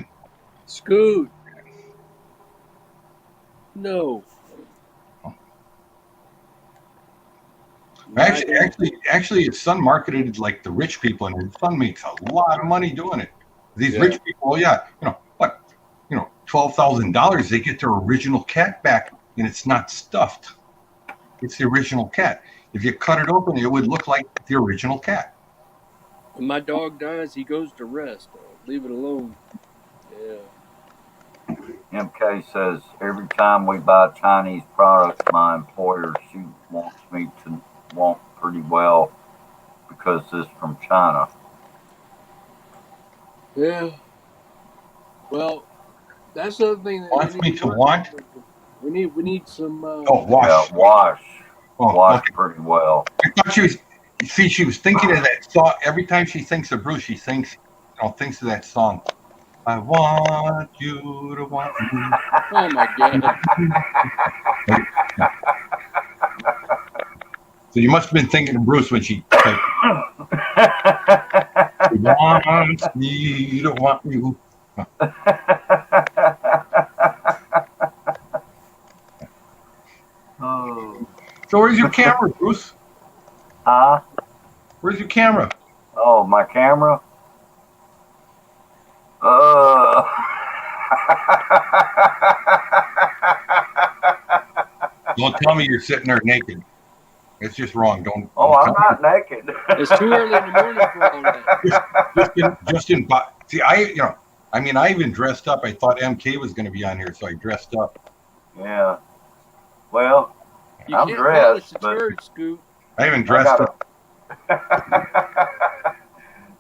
Scoot. No. Actually, his son marketed it like the rich people, and his son makes a lot of money doing it. These rich people, $12,000, they get their original cat back, and it's not stuffed. It's the original cat. If you cut it open, it would look like the original cat. When my dog dies, he goes to rest. Leave it alone. Yeah. MK says, every time we buy Chinese products, my employer, she wants me to want pretty well because this from China. Yeah. Well, that's the other thing that Wants me to want? We need some. Wash. Yeah, wash. Wash okay. pretty well. I thought she was thinking of that song. Every time she thinks of Bruce, she thinks of that song. I want you to want me. Oh my God. So you must have been thinking of Bruce when she typed. He wants me to want you. Oh. So where's your camera, Bruce? Where's your camera? Oh, my camera? Don't tell me you're sitting there naked. It's just wrong. Don't. I'm not naked. It's too early in the morning for all that. See, I even dressed up. I thought MK was going to be on here, so I dressed up. Yeah. Well, I'm can't dressed, but Scoot. I even dressed up.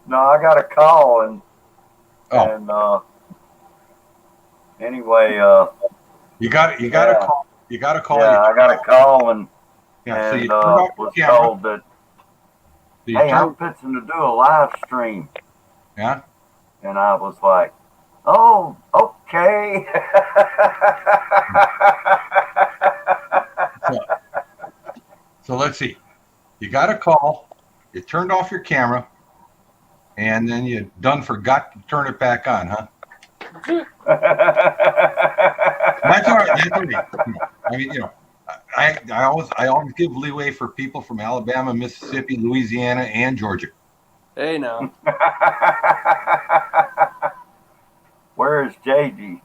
No, I got a call and anyway, you got a call. You got a call. Yeah, I got a call and so you was told that hey, I'm fixing to do a live stream. Yeah. And I was like, oh, okay. So let's see. You got a call. You turned off your camera, and then you forgot to turn it back on, huh? That's all right. I mean, I always give leeway for people from Alabama, Mississippi, Louisiana, and Georgia. Hey, now. Where is JG?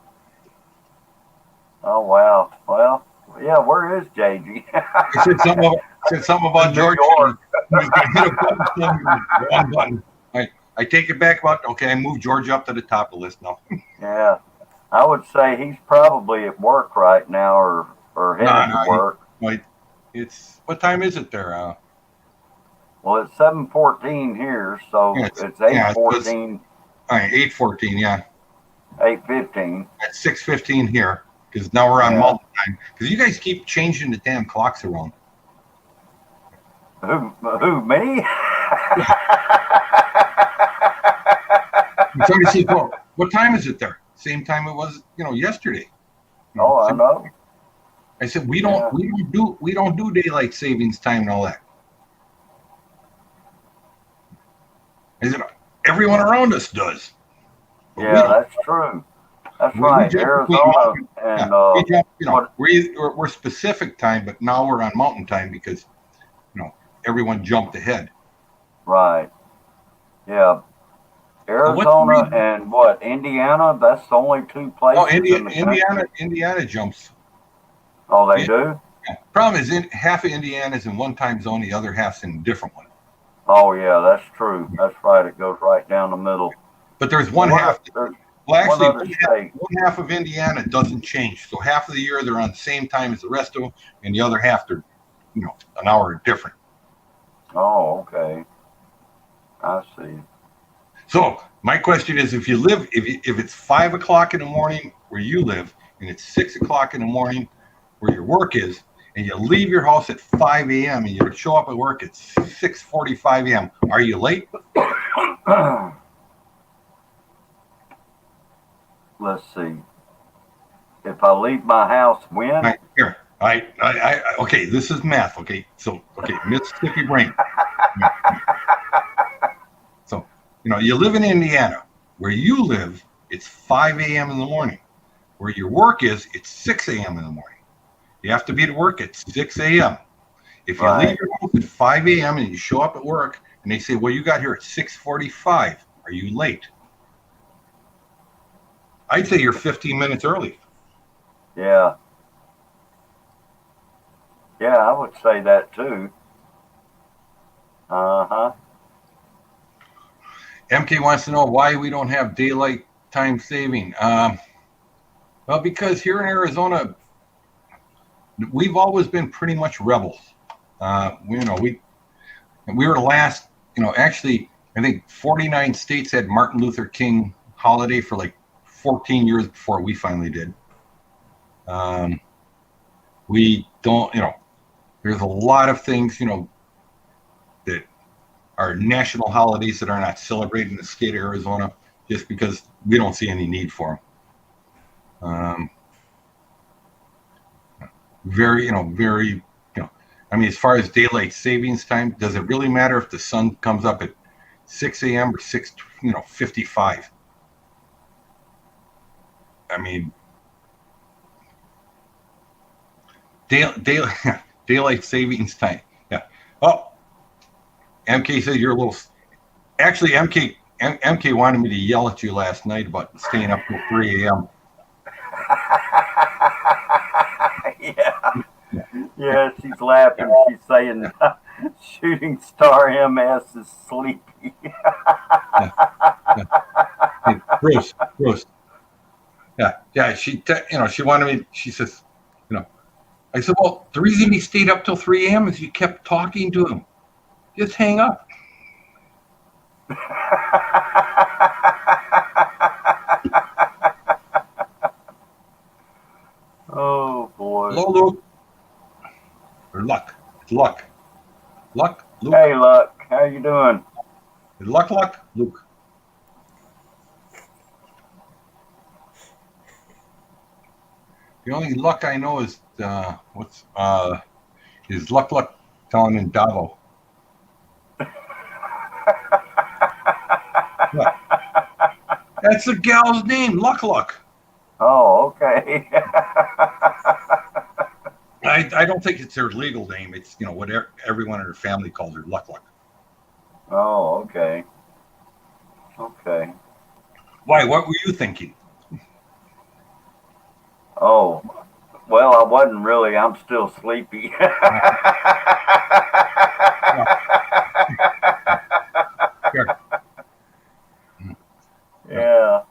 Oh wow. Well, yeah. Where is JG? I said something about In New George. York. He was going to hit a button. Wrong button. I take it back. About okay. I moved George up to the top of the list now. Yeah. I would say he's probably at work right now, or No, headed to work. it's what time is it there? Well, it's 7:14 here, so it's eight yeah, so it's fourteen, all right, 8:14. Yeah, 8:15. at 6:15 here because now we're on Yeah. Mountain Time. Because you guys keep changing the damn clocks around. Who me? I'm trying to see what time is it there? Same time it was, yesterday. Oh, I know. I said we Yeah. don't do daylight savings time and all that. I said everyone around us does. But we Yeah, don't. that's true. That's We right. jump between Arizona mountain, and we jump, what? we're specific time, but now we're on mountain time because everyone jumped ahead. Right. Yeah. Arizona and what? Indiana. That's the only two places in the country. Indiana jumps. Oh, they do. Yeah. Problem is, half of Indiana's in one time zone, the other half's in a different one. Oh, yeah, that's true. That's right. It goes right down the middle. But there's one half. There's Well, actually, one other state. one half of Indiana doesn't change. So half of the year they're on the same time as the rest of them, and the other half they're, an hour different. Oh, okay. I see. So my question is, if it's 5 o'clock in the morning where you live, and it's 6 o'clock in the morning where your work is, and you leave your house at 5 a.m. and you show up at work at 6:45 a.m., are you late? Let's see. If I leave my house when? Right, here. Okay, this is math. Okay, so Mississippi brain. So you live in Indiana. Where you live, it's 5 a.m. in the morning. Where your work is, it's 6 a.m. in the morning. You have to be at work at 6 a.m. If you leave your house at 5 a.m. and you show up at work and they say, well, you got here at 6:45, are you late? I'd say you're 15 minutes early. Yeah. Yeah, I would say that too. Uh-huh. MK wants to know why we don't have daylight time saving. Well, because here in Arizona, we've always been pretty much rebels. We were the last. Actually, I think 49 states had Martin Luther King holiday for like 14 years before we finally did. We don't. There's a lot of things. That are national holidays that are not celebrated in the state of Arizona, just because we don't see any need for them. Very. I mean, as far as daylight savings time, does it really matter if the sun comes up at 6 a.m. or 6:55? I mean, daylight savings time. Yeah. Oh, MK says you're a little. Actually, MK wanted me to yell at you last night about staying up till 3 a.m. Yeah. Yeah, she's laughing. She's saying Shooting Star MS is sleepy. Hey, Bruce. Yeah. She wanted me. She says, I said, well, the reason he stayed up till 3 a.m. is you kept talking to him. Just hang up. Oh boy. Hello, Luke. Or Luck. It's Luck. Luke. Hey, Luck. How you doing? Luck, Luke. The only Luck I know is is Luck telling in Davo. That's the gal's name, Luck. Oh, okay. I don't think it's her legal name. It's what everyone in her family calls her Luck. Oh, okay. Okay. Why? What were you thinking? Oh, well, I wasn't really. I'm still sleepy. Well, sure. You know, Yeah.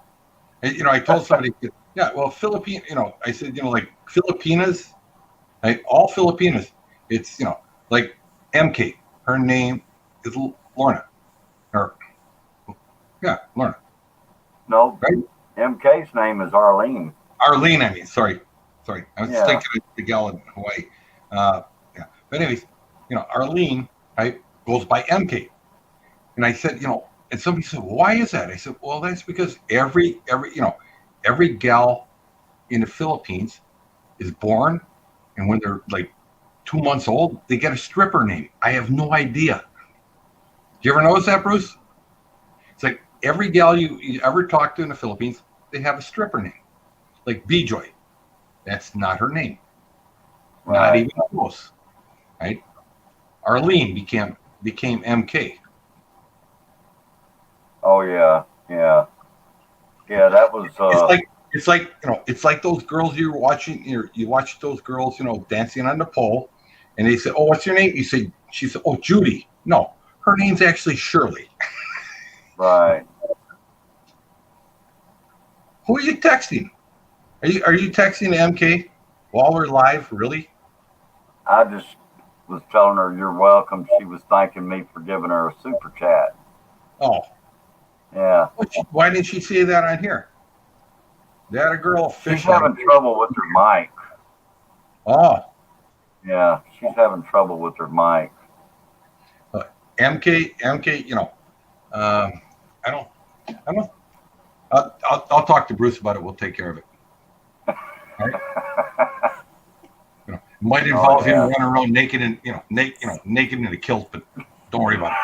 I told somebody, yeah, well, Philippine, I said, like Filipinas, all Filipinas, it's, like MK, her name is Lorna, or, yeah, Lorna, No, right? MK's name is Arlene. Arlene, I mean, sorry. I was Yeah. thinking of the gal in Hawaii. Yeah. But anyways, Arlene, right, goes by MK. And I said, and somebody said, well, why is that? I said, well, that's because every gal in the Philippines is born, and when they're like 2 months old, they get a stripper name. I have no idea. Do you ever notice that, Bruce? It's like every gal you ever talk to in the Philippines, they have a stripper name. Like B-Joy. That's not her name. Not Right. even close. Right? Arlene became MK. Oh yeah. Yeah. Yeah. That was. It's like those girls you're watching. You watch those girls, dancing on the pole, and they say, "Oh, what's your name?" She said, "Oh, Judy." No, her name's actually Shirley. Right. Who are you texting? Are you texting MK while we're live? Really? I just was telling her you're welcome. She was thanking me for giving her a super chat. Oh, Yeah. why didn't she say that on here? That a girl She's fish. having trouble with her mic. Oh, Yeah. She's having trouble with her mic. MK. I don't. I'll talk to Bruce about it. We'll take care of it. All right. It might involve him running around naked and naked in a kilt, but don't worry about it.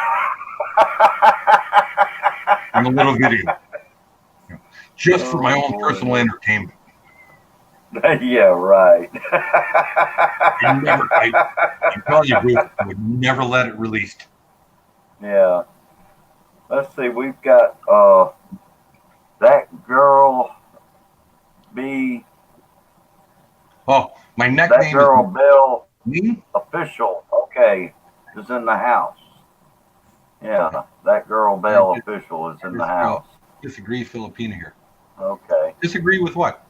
In a little video, just for my own personal entertainment. Yeah, right. I'm telling you, Bruce, I would never let it released. Yeah. Let's see. We've got that girl B. Oh, my That nickname girl Bill is me. official. Okay, is in the house. Yeah, that girl Bell official is in the house. Disagree, Filipina here. Okay. Disagree with what?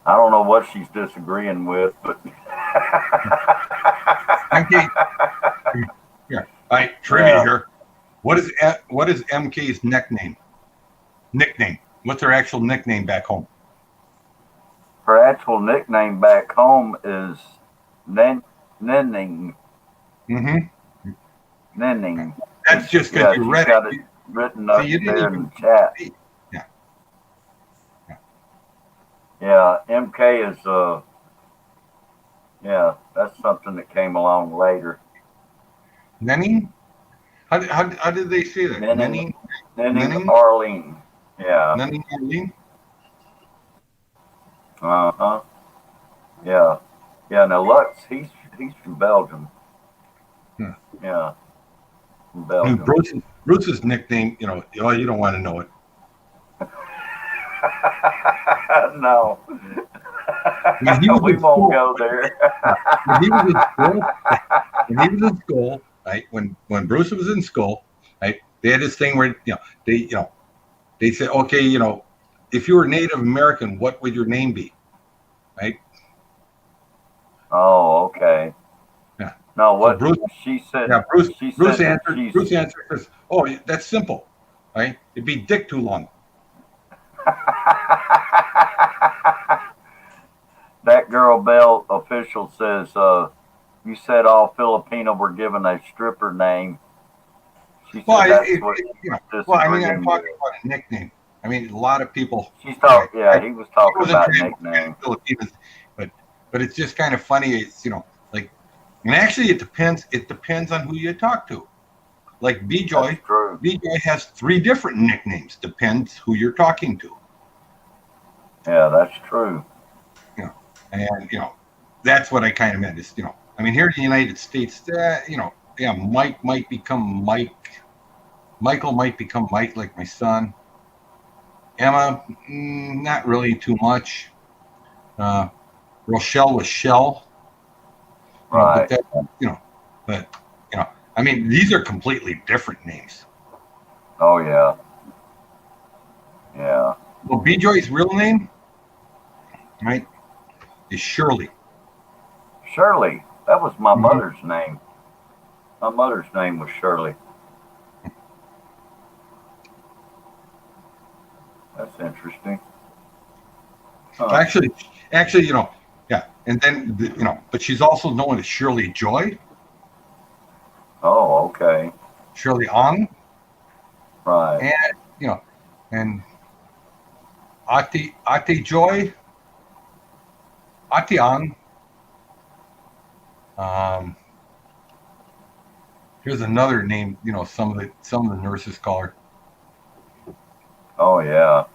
I don't know what she's disagreeing with, but MK. Yeah. All right, trivia here. What is MK's nickname? What's her actual nickname back home? her actual nickname back home is Nenning. Mm-hmm. Nenning. That's just because you read got it. it written up you didn't there even in the chat. Yeah. Yeah, MK is that's something that came along later. Nenning? How did they say that? Nenning Arlene. Yeah. Nenning Arlene? Uh-huh. Yeah. Yeah, now Lux, he's from Belgium. Yeah. From Belgium. Bruce's nickname, you don't want to know it. No. We won't go there. When he was in school, right? When Bruce was in school, right? They had this thing where they said, okay, if you were Native American, what would your name be, right? Oh, okay. Yeah. No, what so Bruce, she said. Yeah, Bruce. She Bruce said answered. Bruce answered says, "Oh, that's simple, right? It'd be Dick too long." That girl Bell official says, you said all Filipino were given a stripper name. She said I'm talking about a nickname. I mean, a lot of people. He was talking about nicknames. Filipinos, but it's just kind of funny. It's and actually it depends. It depends on who you talk to. Like B-Joy. B-Joy has 3 different nicknames. Depends who you're talking to. Yeah, that's true. And that's what I kind of meant is I mean, here in the United States, Mike might become Mike Michael might become Mike, like my son. Emma, not really too much. Rochelle was Shell. Right. But I mean, these are completely different names. Oh yeah. Yeah. Well, B Joy's real name, right, is Shirley. Shirley. That was my Mhm. mother's name. My mother's name was Shirley. That's interesting. Huh. Actually, yeah. And then, but she's also known as Shirley Joy, Oh, okay. Shirley Ong, Right. and Ate Joy, Ate Ong. Here's another name. Some of the nurses call her. Oh yeah.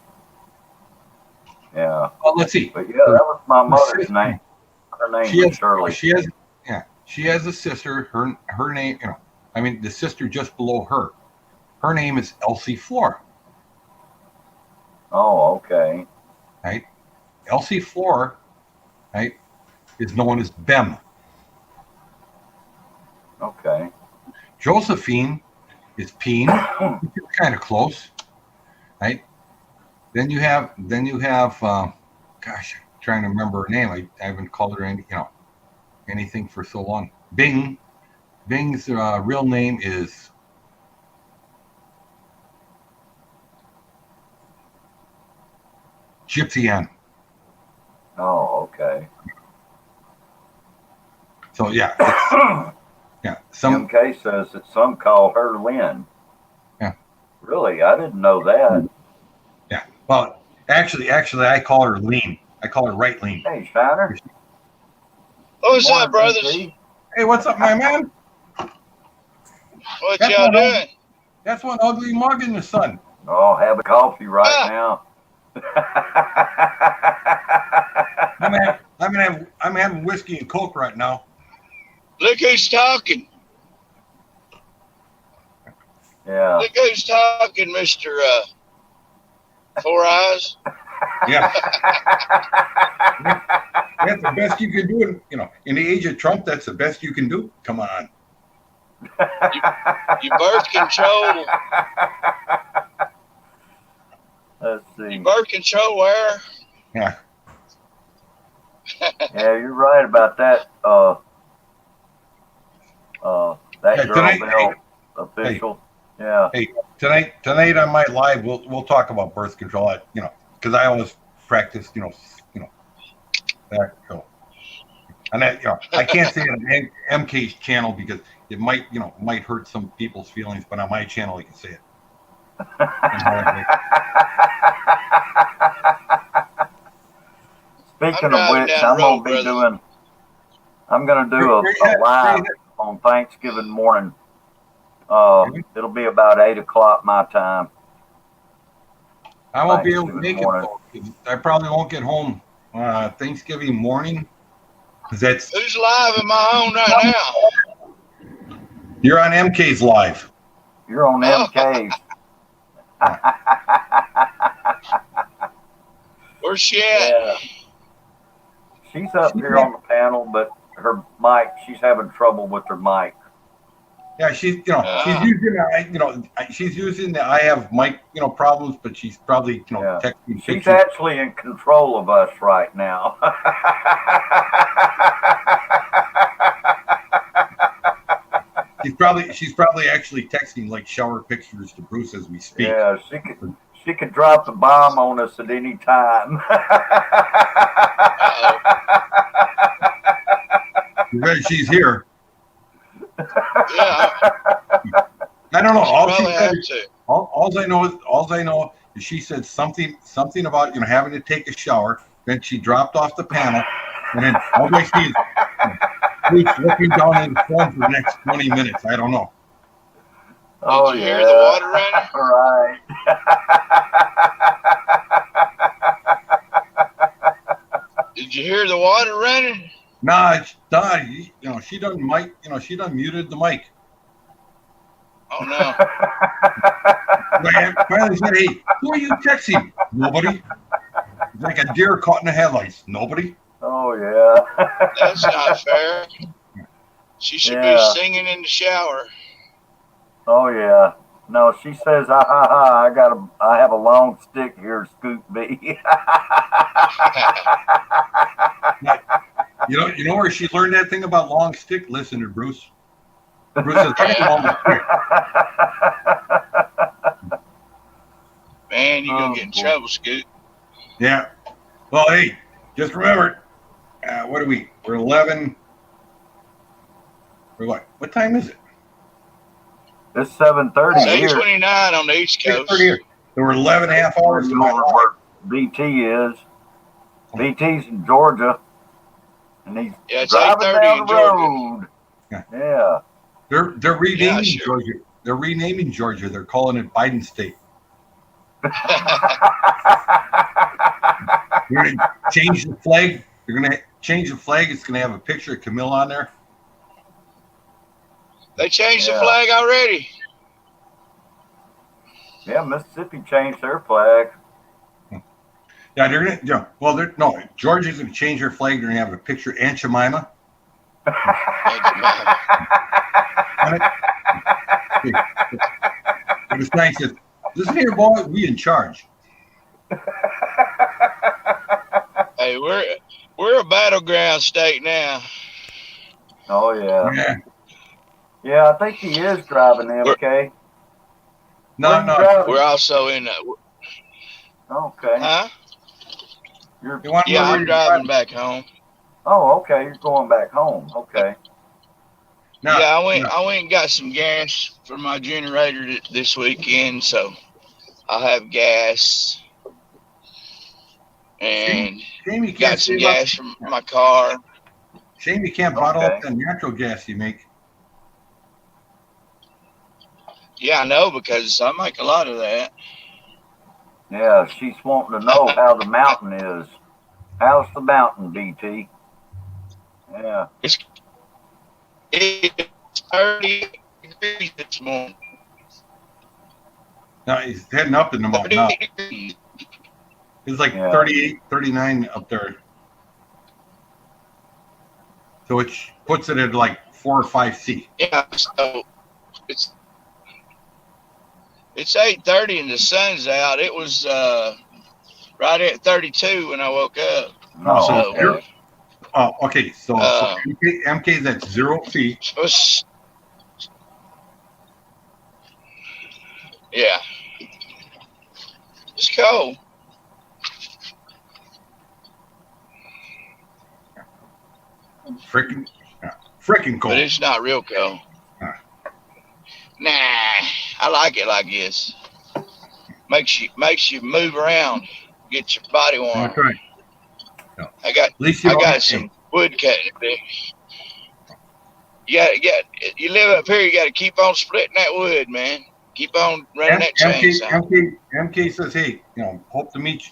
Yeah. Well, let's see. But yeah, that was my mother's sister, name. Her name She was has, Shirley. she has a sister. Her name, I mean, the sister just below her. Her name is Elsie Floor. Oh, okay. Right? Elsie Floor, right, is known as Bem. Okay. Josephine is Peen, which is kind of close, right? Then you have, gosh, I'm trying to remember her name. I haven't called her anything for so long. Bing. Bing's real name is Gypsy Ann. Oh, okay. So yeah, some MK says that some call her Lynn. Yeah. Really? I didn't know that. yeah. Well, actually, I call her Lean. I call her Right Lean. Hey, Shiner. What's Morning, up, brothers? BT. Hey, what's up, my man? What That's y'all one doing? That's one ugly mug in the sun. Oh, have a coffee right now. I'm having whiskey and Coke right now. Look who's talking. Yeah. Look who's talking, Mr. Four Eyes. Yeah. That's the best you can do. In the age of Trump, that's the best you can do. Come on. You birth control. Let's see. You birth control where? Yeah. Yeah, you're right about that. That Yeah, girl tonight- Bill official. Yeah. Hey, tonight on my live, we'll talk about birth control. Because I always practice, that. So, and I can't say it on MK's channel because it might hurt some people's feelings. But on my channel, I can say it. Speaking of which, I'm gonna do a live on Thanksgiving morning. It'll be about 8 o'clock my time. I won't be able to Thanksgiving make morning. it. I probably won't get home Thanksgiving morning. That's Who's live am I on right now? You're on MK's live. You're on MK's. Where's she at? Yeah. She's up here on the panel, but her mic, she's having trouble with her mic. Yeah, she's using the I have mic problems, but she's probably Yeah. texting She's pictures. actually in control of us right now. She's probably actually texting like shower pictures to Bruce as we speak. Yeah, she could drop the bomb on us at any time. She's here. Yeah, I don't know. she All she probably said have is, to. all I know is she said something about having to take a shower. Then she dropped off the panel, and then all I see is Bruce looking down at his phone for the next 20 minutes. I don't know. Oh, Did you hear the water running? Right. Did you hear the water running? Nah, she done muted the mic. Oh no. I finally said, "Hey, who are you texting?" Nobody. It's like a deer caught in the headlights. Nobody. Oh yeah. That's not fair. She should be Yeah. singing in the shower. Oh yeah. No, she says, "Ha ha ha! I have a long stick here, Scoop B." You know where she learned that thing about long stick? Listen to Bruce. Bruce says, "I got a long stick." Man, you're gonna get in trouble, Scoot. Yeah. Well, hey, just remember, what are we? We're 11. We're what? What time is it? It's 7:30 It's here. 8:29 on the East 6:30 Coast. here. So we're 11 and a half hours to my Over where BT is. BT's in Georgia, and he's Yeah, it's driving 8:30 down in the Georgia. road. Yeah. Yeah. They're renaming Yeah, sure. Georgia. They're renaming Georgia. They're calling it Biden State. They're going to change the flag. They're going to change the flag. It's going to have a picture of Camille on there. They changed the Yeah. flag already. Yeah, Mississippi changed their flag. Yeah, they're going to. Yeah, well, no. Georgia's going to change their flag. They're going to have a picture of Aunt Jemima. And the sign says, "Listen here, boy, we in charge." Hey, we're a battleground state now. Oh yeah. Yeah. Yeah, I think he is driving MK. No, Where you no. driving? We're also in. Okay. Huh? You're. You want to know Yeah, where I'm you're driving back home. Oh, okay. You're going back home. Okay. No, Yeah, no. I went and got some gas for my generator this weekend, so I'll have gas and Shame you got can't some save up. gas from my car. Shame you can't bottle up Okay. that natural gas you make. Yeah, I know because I make a lot of that. Yeah, she's wanting to know how the mountain is. How's the mountain, BT? Yeah. It's 30 degrees this morning. No, he's heading up in the mountain 30 now. degrees. It's like Yeah. 38, 39 up there. So it puts it at like 4 or 5 C. Yeah, so it's 8:30 and the sun's out. It was right at 32 when I woke up. No. So, Okay. Oh, okay. So MK's at 0 feet. Yeah, it's cold. Freaking cold. But it's not real cold. Nah, I like it like this. Makes you move around, get your body warm. That's right. I got At least you I don't got have some wood cutting to do. You live up here, you got to keep on splitting that wood, man. Keep on running that chainsaw. MK says, "Hey, hope to meet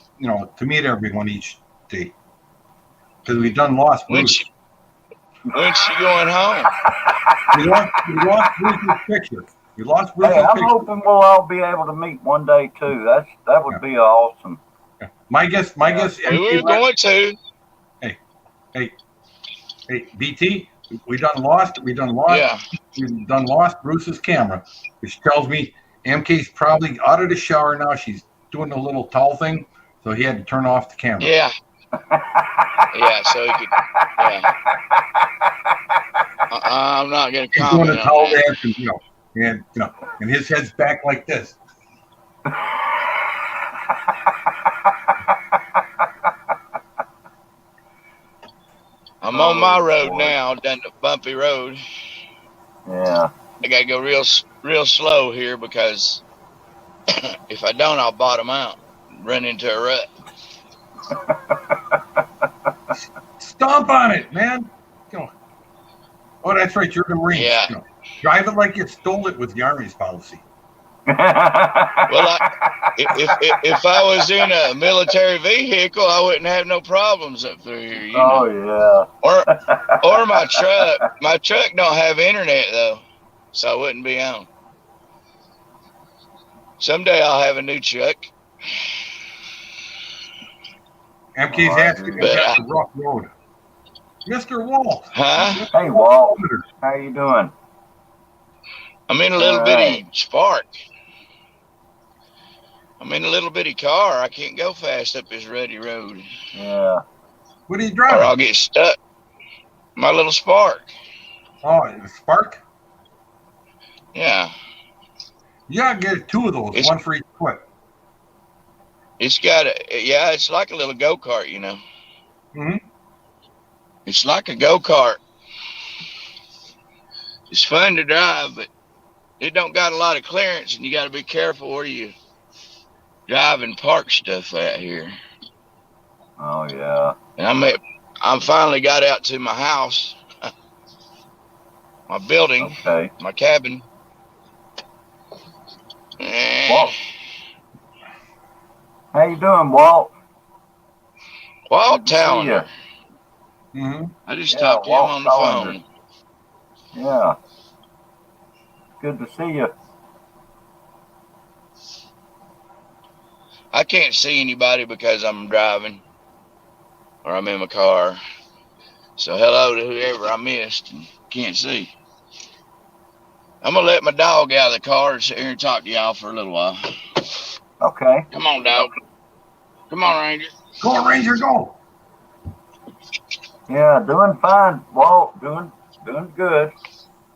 everyone each day because we done lost Bruce. When's she going home? We lost Bruce's picture. We lost Bruce's Hey, I'm picture. hoping we'll all be able to meet one day too. That would be awesome. My guess. We MK, were going to. Hey, BT, we done lost. Yeah. We done lost Bruce's camera, which tells me MK's probably out of the shower now. She's doing a little towel thing, so he had to turn off the camera. Yeah. Yeah, so he could. Yeah. I'm not going to He's doing comment a on towel that. dance, and his head's back like this. I'm on my road now, down the bumpy road. Yeah. I got to go real slow here because if I don't, I'll bottom out, run into a rut. Stomp on it, man. Oh, that's right. You're the Marines. Yeah. Drive it like you stole it with the Army's policy. Well, if I was in a military vehicle, I wouldn't have no problems up through here. You know? Oh yeah. Or my truck. My truck don't have internet though, so I wouldn't be on. Someday I'll have a new truck. MK's Oh, I asking hear if you. But that's a rough road. Mr. Walt. huh? Hey, Walt. How you doing? I'm in a All little right. bitty spark. I'm in a little bitty car. I can't go fast up this ruddy road, Yeah. What are you or driving? I'll get stuck. My little spark. Oh, the Spark? Yeah. You gotta get 2 of those, It's one for each foot. it's got a yeah. It's like a little go kart. Mm-hmm. It's like a go kart. It's fun to drive, but it don't got a lot of clearance, and you got to be careful where you drive and park stuff at here. Oh, yeah. And I finally got out to my house, my building, Okay. my cabin. Eh, Walt, how you doing, Walt? Walt Good to see you. Towner. Mm-hmm. I just Yeah, talked to him Walt on the Collins. phone. Yeah. Good to see you. I can't see anybody because I'm driving or I'm in my car. So hello to whoever I missed and can't see. I'm gonna let my dog out of the car and sit here and talk to y'all for a little while. Okay. Come on, dog. Come on, Ranger. Go, Ranger, go! Yeah, doing fine, Walt. Doing good.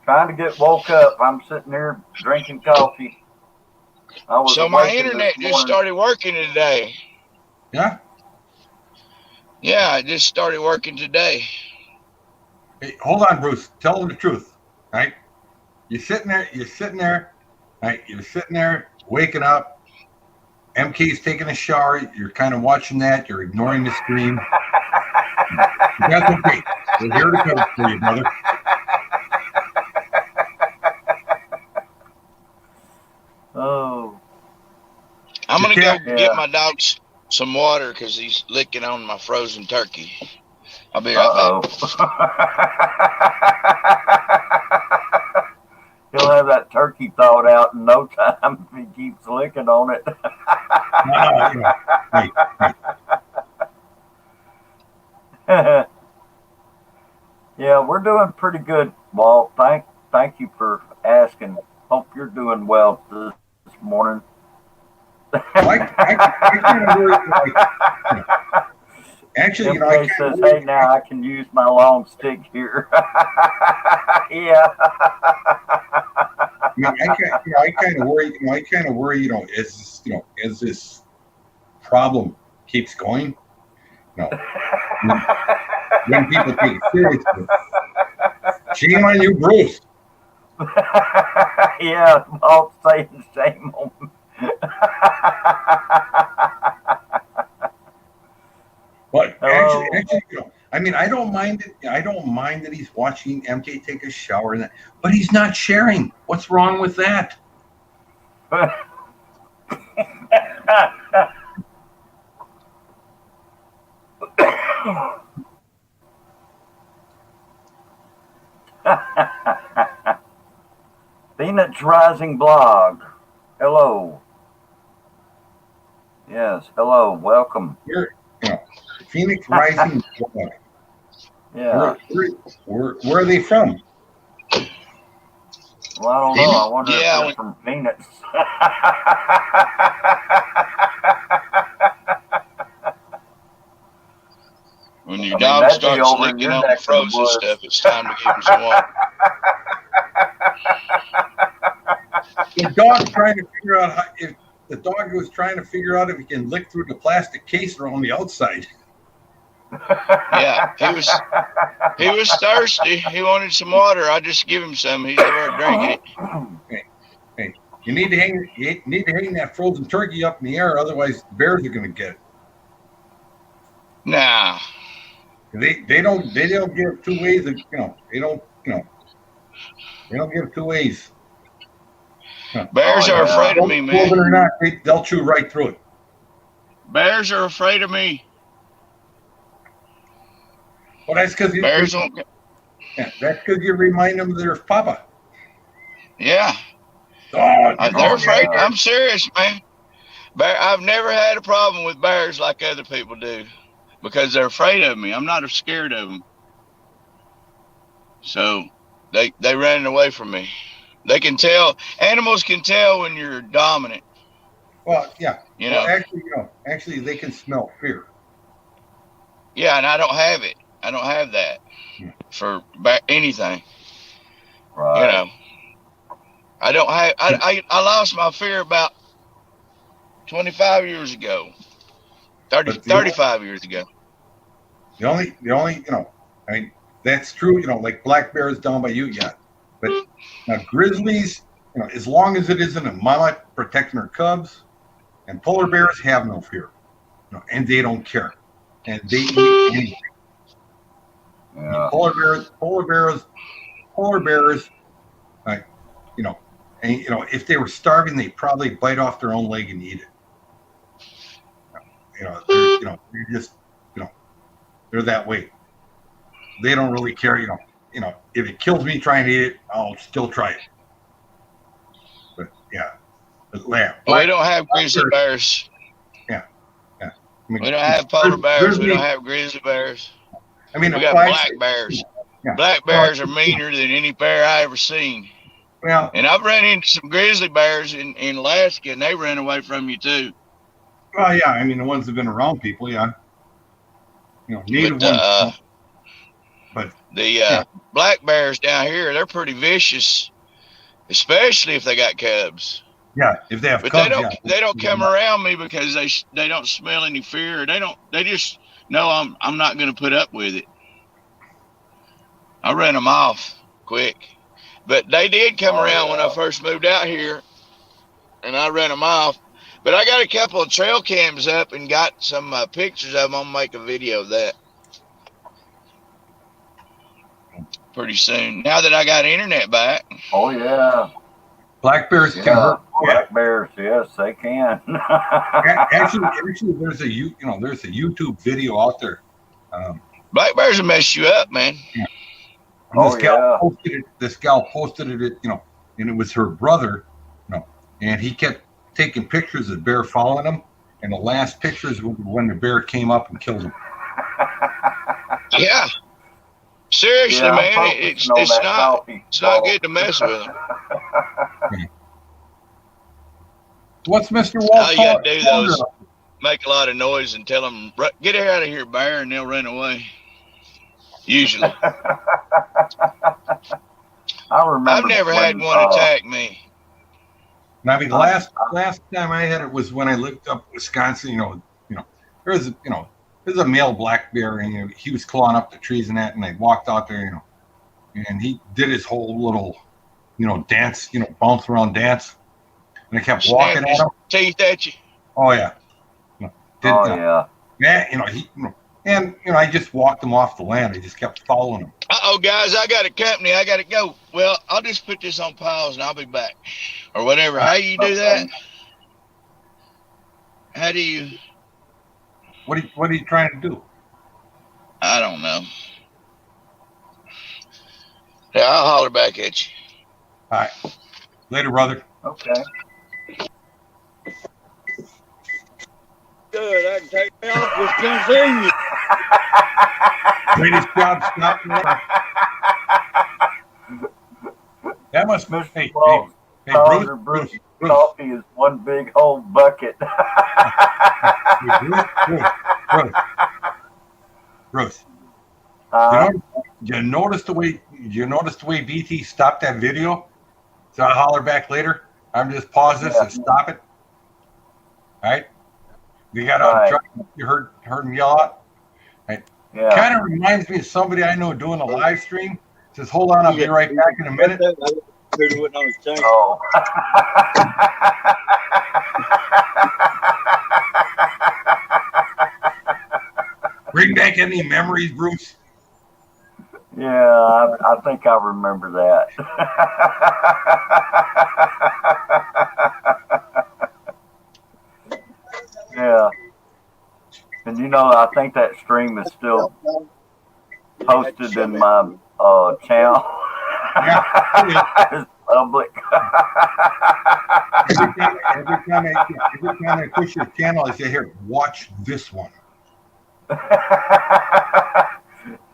Trying to get woke up. I'm sitting here drinking coffee. I was So my awakened this internet just morning. started working today. Yeah? Yeah, it just started working today. Hey, hold on, Bruce. Tell them the truth, right? You're sitting there, right? You're sitting there, waking up. MK's taking a shower. You're kind of watching that. You're ignoring the screen. That's okay. We're here to cover for you, brother. Oh, I'm The gonna go cat, get yeah. my dog some water because he's licking on my frozen turkey. I'll be right back. Uh-oh. He'll have that turkey thawed out in no time if he keeps licking on it. hey, Yeah, we're doing pretty good, Walt. Thank you for asking. Hope you're doing well this morning. I kind of worry. Actually, I MK kind of says, worry. "Hey, now I can use my long stick here." Yeah. I kind of worry. I kind of worry. As this problem keeps going, when people take it seriously. Shame on you, Bruce. Yeah, Walt's saying shame on me. But Hello. actually, I mean, I don't mind it. I don't mind that he's watching MK take a shower and that, but he's not sharing. What's wrong with that? Phoenix Rising blog. Hello. Yes, hello. Welcome. Phoenix Rising. Yeah. Where are they from? Well, I don't know. I wonder if Yeah, they're from Phoenix. when your I mean, dog that'd be starts over in licking your on the neck of the frozen woods. stuff, it's time to give him some water. The dog's trying to figure out if the dog was trying to figure out if he can lick through the plastic case around the outside. Yeah, he was thirsty. He wanted some water. I just give him some. He's over drinking it. Hey, you need to hang that frozen turkey up in the air, otherwise bears are going to get it. Nah. They don't give 2 ways of, they don't give 2 ways. Bears Oh, are yeah. afraid of me, Believe man. it or not, they'll chew right through it. Bears are afraid of me. Well, that's because Bears won't. you remind them of their papa. Yeah. Oh, They're oh afraid. yeah. I'm serious, man. I've never had a problem with bears like other people do because they're afraid of me. I'm not scared of them. So they ran away from me. They can tell. Animals can tell when you're dominant. Well, yeah. You Well, know. actually, they can smell fear. Yeah, and I don't have it. I don't have that Yeah. for anything. You Right. know. I don't have. I lost my fear about 25 years ago. 30, But 35 years ago. the only, I mean, that's true. Like black bears down by you, yeah. But now grizzlies, as long as it isn't a mama protecting her cubs, and polar bears have no fear, and they don't care, and they eat anything. I mean, Yeah. polar bears, like, you know, and if they were starving, they'd probably bite off their own leg and eat it. They're just, you know, they're that way. They don't really care. If it kills me trying to eat it, I'll still try it. But yeah, but lamb, Well, we don't have grizzly bears. yeah, yeah. I mean, We don't have polar bears. We don't grizzly. have grizzly bears. I mean, We if got I black say, bears. yeah, Black well, bears are meaner than any bear I ever seen. well, And I've run into some grizzly bears in Alaska, and they ran away from you too. well, yeah. I mean, the ones that've been around people, yeah. Native But ones, but the yeah, black bears down here, they're pretty vicious, especially if they got cubs. yeah. If they have But cubs, yeah. they don't come around me because they don't smell any fear. They just know I'm not going to put up with it. I ran them off quick. But they did come Oh around when I yeah. first moved out here, and I ran them off. But I got a couple of trail cams up and got some pictures of them. I'm gonna make a video of that pretty soon. Now that I got internet back. Oh yeah. Black bears can Yeah. hurt. Black bears, yes, they can. Actually, there's a YouTube video out there. Black bears will mess you up, man. Yeah. Oh yeah. This gal posted it, and it was her brother, and he kept taking pictures of the bear following him, and the last pictures were when the bear came up and killed him. Yeah. Seriously, Yeah, man, I'm it's focusing on that not coffee it's not ball. good to mess with them. What's Mr. Walt? All you gotta do though is make a lot of noise and tell them, "Get out of here, bear," and they'll run away. Usually, I remember. I've never had one attack me. I mean, last time I had it was when I lived up in Wisconsin. There's a male black bear, and he was clawing up the trees and that, and I walked out there, and he did his whole little, dance, bounce around dance, and I kept walking at him. Teeth at you. Oh yeah. Yeah. Yeah, I just walked him off the land. I just kept following him. Uh-oh, guys, I got a company. I got to go. Well, I'll just put this on pause and I'll be back. Or whatever. How you do that? How do you... What are you trying to do? I don't know. Yeah, I'll holler back at you. All right. Later, brother. Okay. Good, I can take me off. Just can't see you. Greatest job stopping there. That must be. Hey, Bruce. Coffee is one big whole bucket. Bruce. You notice the way BT stopped that video? So I'll holler back later. I'm just pause this and stop it. All right. You got you heard him yell out. Right. Yeah. Kind of reminds me of somebody I know doing a live stream. Says, "Hold on, I'll be right back in a minute." Oh. Bring back any memories, Bruce? Yeah, I think I remember that. Yeah. And I think that stream is still posted in my channel. Yeah. public. Every time I push your channel, I say, "Here, watch this one."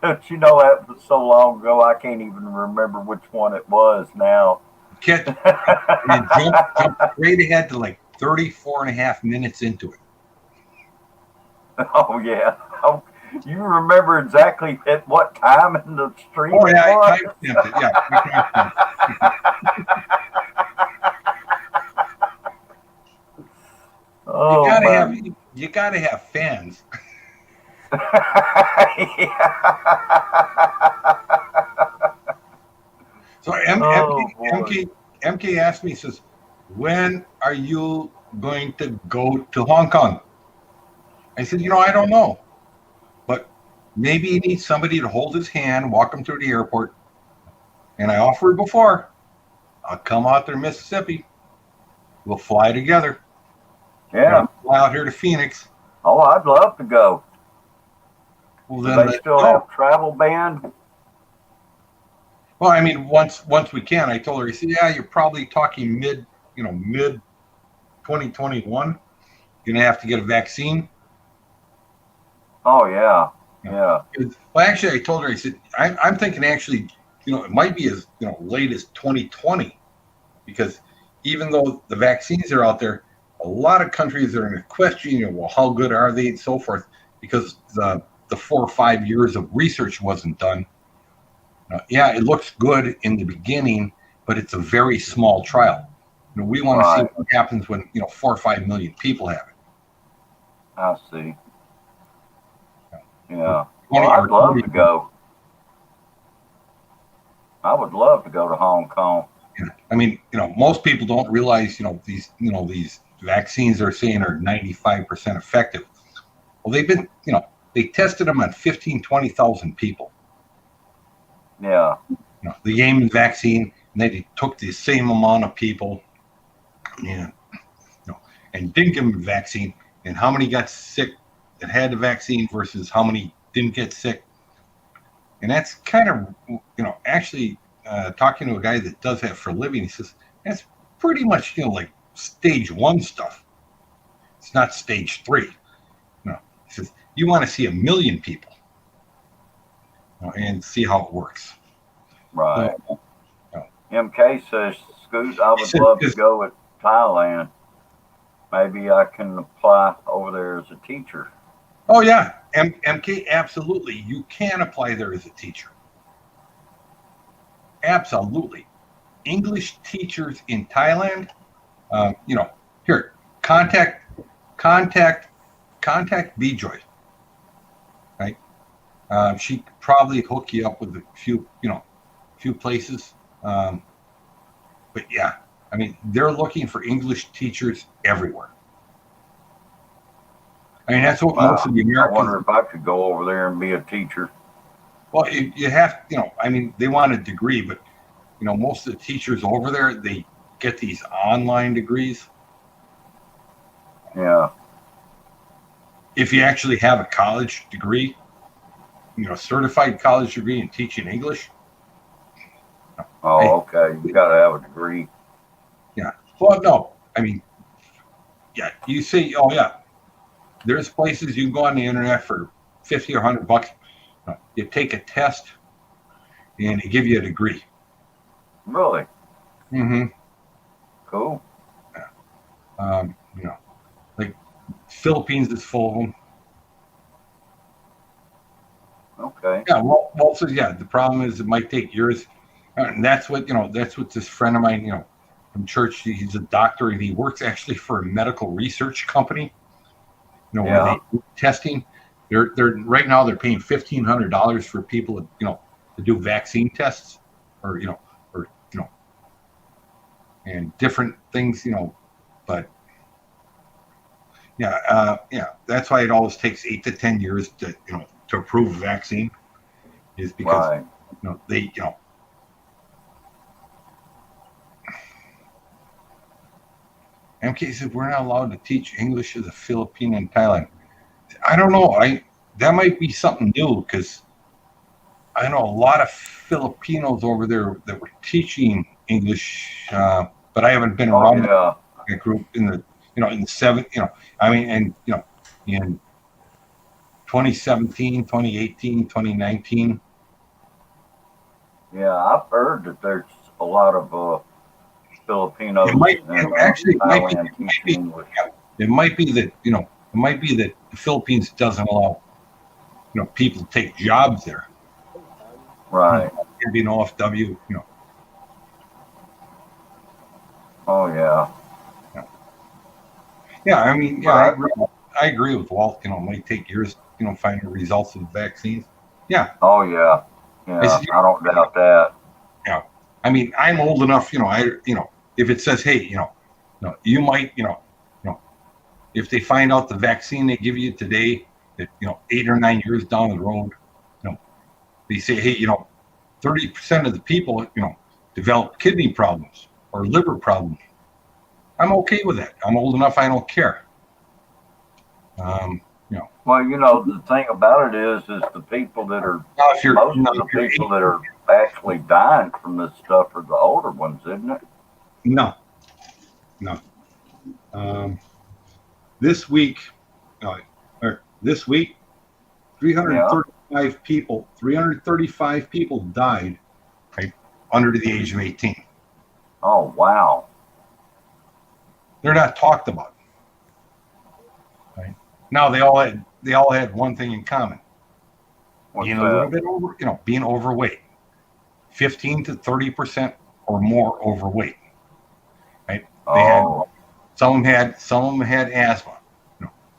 Don't you know that was so long ago? I can't even remember which one it was now. Kid, you jump straight ahead to like 34 and a half minutes into it. Oh yeah. Oh, you remember exactly at what time in the stream Oh it yeah, I was? timestamped it. Yeah, I timestamped it. Oh man. You gotta have fans. So Oh boy. MK asked me, he says, "When are you going to go to Hong Kong?" I said, "I don't know, but maybe he needs somebody to hold his hand, walk him through the airport." And I offered before, I'll come out there, Mississippi. We'll fly together. Yeah. Fly out here to Phoenix. Oh, I'd love to go. Well, Do then they let's still go. have travel ban? Well, I mean, once we can. I told her. He said, "Yeah, you're probably talking mid 2021. You're gonna have to get a vaccine." Oh yeah. Yeah. Well, actually, I told her. I said, "I'm thinking actually, it might be as late as 2020, because even though the vaccines are out there, a lot of countries are going to question, well, how good are they and so forth, because the 4 or 5 years of research wasn't done. Yeah, it looks good in the beginning, but it's a very small trial. We want to see what happens when 4 or 5 million people have it." I see. Yeah. Well, I'd love to go. I would love to go to Hong Kong. Yeah. I mean, most people don't realize, these vaccines they're saying are 95% effective. Well, they've been, they tested them on 15, 20,000 people. Yeah. The Yemen vaccine, and they took the same amount of people, and didn't give them the vaccine, and how many got sick that had the vaccine versus how many didn't get sick. And that's kind of, actually talking to a guy that does that for a living, he says, that's pretty much, like stage 1 stuff. It's not stage 3. No, he says, you want to see 1 million people and see how it works. Right. MK says, Scoot, I would love to go with Thailand. Maybe I can apply over there as a teacher. Oh, yeah. MK, absolutely. You can apply there as a teacher. Absolutely. English teachers in Thailand, here, contact Bjoy, right? She could probably hook you up with a few places. But yeah, I mean, they're looking for English teachers everywhere. I mean, that's what most of the Americans. I wonder if I could go over there and be a teacher. Well, you have, I mean, they want a degree, but, most of the teachers over there, they get these online degrees. Yeah. If you actually have a college degree, certified college degree in teaching English. Oh, okay. You got to have a degree. Yeah. Well, no, I mean, yeah, you say, oh, yeah. There's places you can go on the internet for $50 or $100. You take a test, and they give you a degree. Really? Mm-hmm. Cool. Yeah. Like Philippines is full of them. Okay. Yeah. Well, so yeah, the problem is it might take years, and that's what this friend of mine, from church. He's a doctor, and he works actually for a medical research company. Where they do testing. They're right now they're paying $1,500 for people to do vaccine tests, or and different things, but yeah, that's why it always takes 8 to 10 years to approve a vaccine, is because they MK said we're not allowed to teach English as a Filipino in Thailand. I don't know. That might be something new, because I know a lot of Filipinos over there that were teaching English, but I haven't been Oh around yeah. that group in the, in the seven, I mean, and, in 2017, 2018, 2019. Yeah, I've heard that there's a lot of Filipinos and Thailand teaching English. It might be that, the Philippines doesn't allow, people to take jobs there. Right. It'd be an OFW, Oh yeah. Yeah, I mean, yeah, Right. I agree with Walt. It might take years, find the results of the vaccines. Yeah. Oh yeah. Yeah. I don't doubt that. Yeah. I mean, I'm old enough, if it says, hey, you might, if they find out the vaccine they give you today, that 8 or 9 years down the road, they say, hey, 30% of the people, develop kidney problems or liver problems. I'm okay with that. I'm old enough. I don't care. Well, the thing about it is the people that are most of the people that are actually dying from this stuff are the older ones, isn't it? No. This week, 335 people died, right, under the age of 18. Oh wow. They're not talked about. Right? Now they all had one thing in common. Being a little bit being overweight. 15 to 30% or more overweight. Right? Some of them had asthma.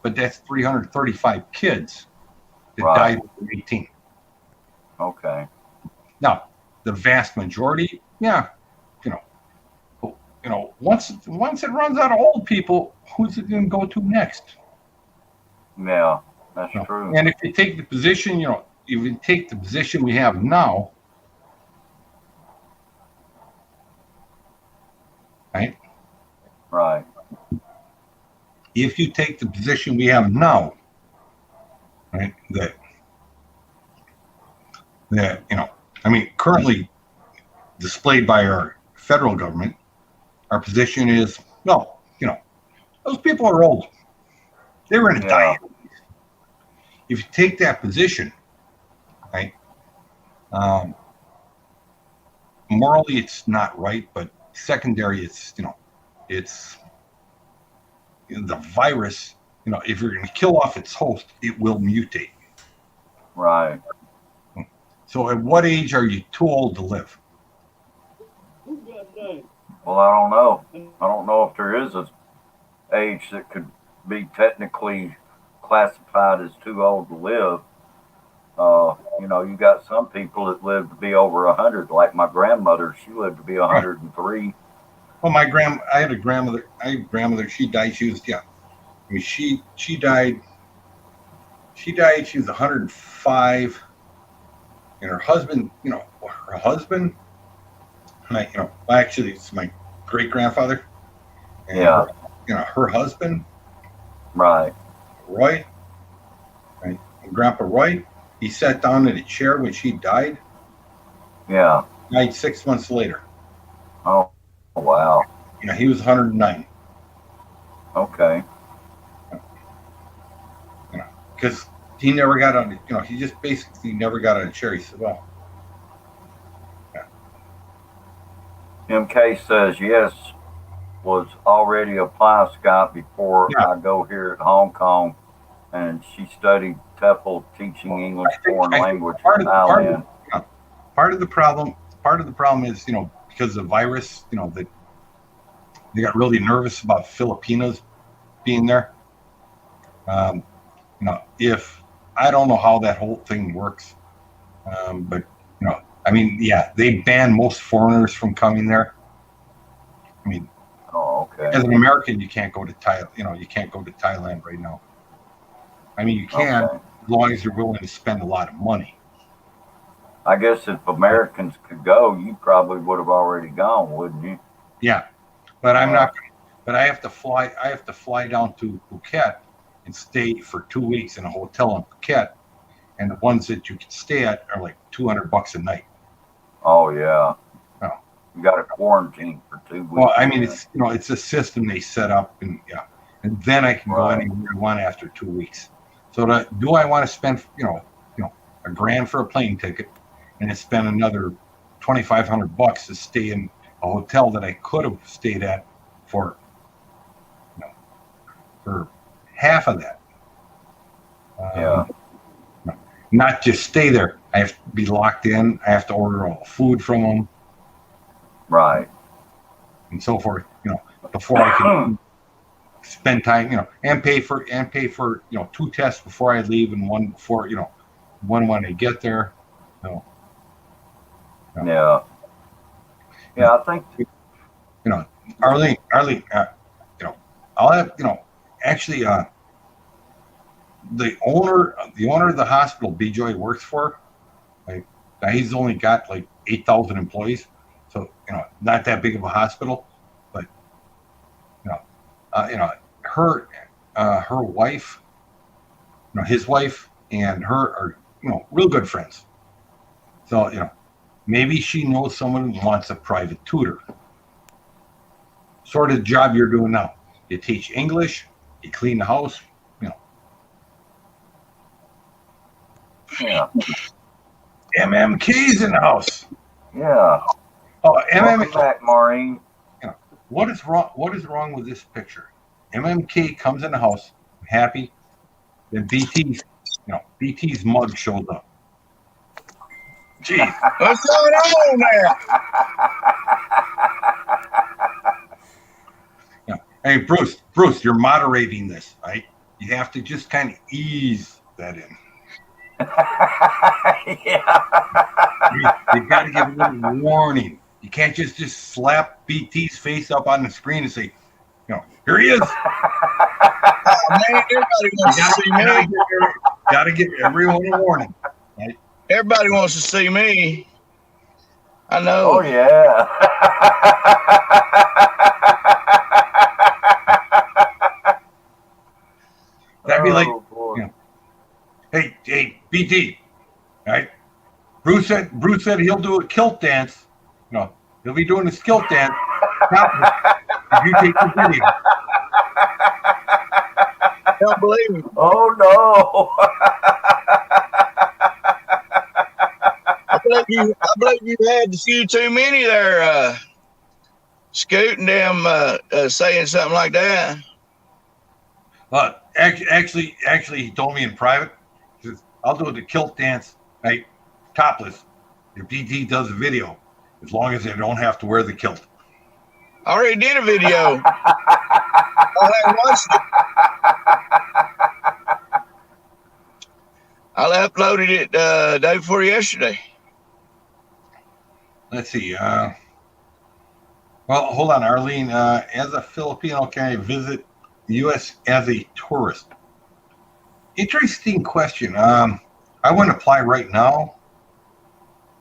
But that's 335 kids that died at 18. Okay. Now, the vast majority, once it runs out of old people, who's it going to go to next? Yeah, that's true. And if you take the position, we have now, right? Right. If you take the position we have now, right, that currently displayed by our federal government, our position is, no, those people are old. They were going to die. If you take that position, right, morally it's not right, but secondary, it's the virus, if you're going to kill off its host, it will mutate. Right. So at what age are you too old to live? Well, I don't know. I don't know if there is an age that could be technically classified as too old to live. You got some people that live to be over 100, like my grandmother. She lived to be 103. Well, I had a grandmother. She died. She was, she died. She was 105, and her husband, actually, it's my great grandfather. And her husband, right, Roy, right, and Grandpa Roy, he sat down in a chair when she died. Yeah. Died 6 months later. Oh, wow. He was 109. Okay. Because he never got on, he just basically never got on a chair. He said, well. MK says, yes, was already a fly Scott before I go here at Hong Kong, and she studied TEFL, teaching English foreign language in Thailand. Part of the problem is, because of the virus, that they got really nervous about Filipinos being there. If I don't know how that whole thing works, but they ban most foreigners from coming there. As an American, you can't go to Thailand. You can't go to Thailand right now. You can, as long as you're willing to spend a lot of money. I guess if Americans could go, you probably would have already gone, wouldn't you? Yeah, but I'm not. But I have to fly. I have to fly down to Phuket and stay for 2 weeks in a hotel in Phuket, and the ones that you can stay at are like $200 a night. Oh yeah. You got to quarantine for 2 weeks. Well, I mean, it's it's a system they set up, and then I can go Right. anywhere I want after 2 weeks. So do I want to spend $1,000 for a plane ticket, and then spend another $2,500 to stay in a hotel that I could have stayed at for for half of that? Yeah. Not just stay there. I have to be locked in. I have to order all food from them Right. and so forth. Before I can spend time, and pay for 2 tests before I leave and one before, one when I get there. Yeah. Yeah, I think. Arlene, I'll have, actually, the owner of the hospital B-Joy works for, like, now he's only got like 8,000 employees, so not that big of a hospital, but her wife, his wife and her are real good friends. So maybe she knows someone who wants a private tutor. Sort of job you're doing now. You teach English, you clean the house. Yeah. MMK's in the house. Yeah. Oh, Welcome back, Maureen. What is wrong? What is wrong with this picture? MMK comes in the house, happy. Then BT's mug shows up. Jeez, What's going on there? Hey, Bruce, you're moderating this, right? You have to just kind of ease that in. Yeah. You got to give a little warning. You can't just slap BT's face up on the screen and say, here he is. Man, everybody wants to see me. Got to give everyone a warning. Right? Everybody wants to see me. I know. Oh yeah. That'd be like, boy. hey, BT, right? Bruce said he'll do a kilt dance. He'll be doing a kilt dance. If you take the video. I don't believe it. Oh no. I believe you had a few too many there, scooting them, saying something like that. Actually, he told me in private. He says, I'll do the kilt dance, right, topless, if BT does a video, as long as they don't have to wear the kilt. I already did a video. I haven't watched it. I uploaded it day before yesterday. Let's see. Well, hold on, Arlene. As a Filipino, can I visit the U.S. as a tourist? Interesting question. I wouldn't apply right now.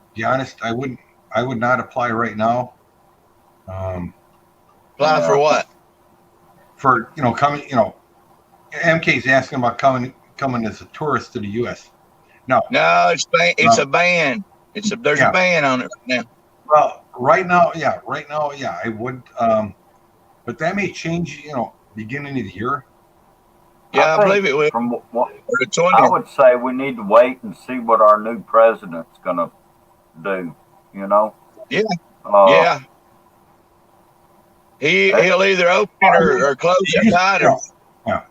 To be honest, I would not apply right now. Apply for what? For coming. MK's asking about coming as a tourist to the U.S. No, it's a ban. There's a ban on it right now. Well, right now, yeah, I would. But that may change. Beginning of the year. Yeah, I believe it will. I would say we need to wait and see what our new president's gonna do. Yeah. Yeah. He'll either open it or close it tighter. Yeah.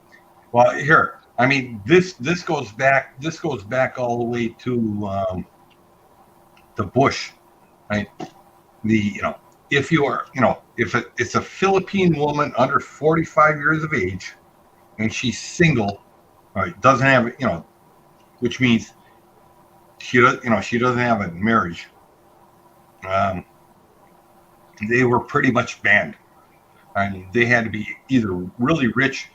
Well, here. I mean, this goes back all the way to Bush, right? If you are, if it's a Philippine woman under 45 years of age, and she's single, right, doesn't have, which means she doesn't have a marriage. They were pretty much banned. I mean, they had to be either really rich,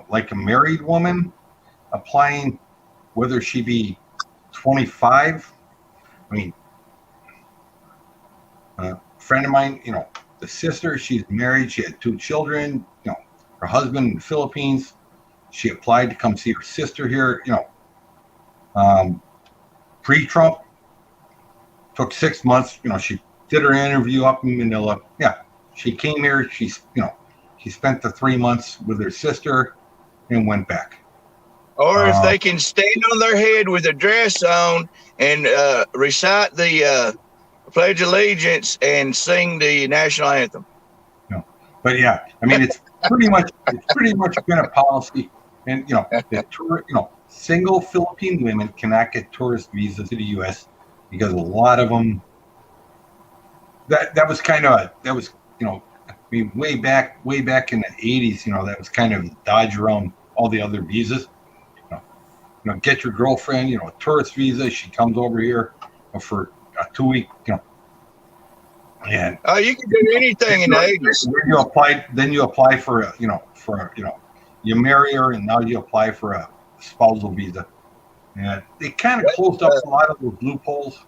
like a married woman, applying, whether she be 25. I mean, a friend of mine, the sister, she's married, she had 2 children, her husband in the Philippines. She applied to come see her sister here, pre-Trump. Took 6 months, did her interview up in Manila. Yeah, she came here. She spent the 3 months with her sister and went back. Or if they can stand on their head with a dress on and recite the Pledge of Allegiance and sing the national anthem. No, but yeah, I mean it's pretty much been a policy, and single Philippine women cannot get tourist visas to the U.S. because a lot of them. That was I mean way back in the 80s. That was kind of dodge around all the other visas. Get your girlfriend, a tourist visa. She comes over here for a 2-week, and you can do anything in the 80s. Then you apply for you marry her, and now you apply for a spousal visa. And they kind of closed up a lot of those loopholes.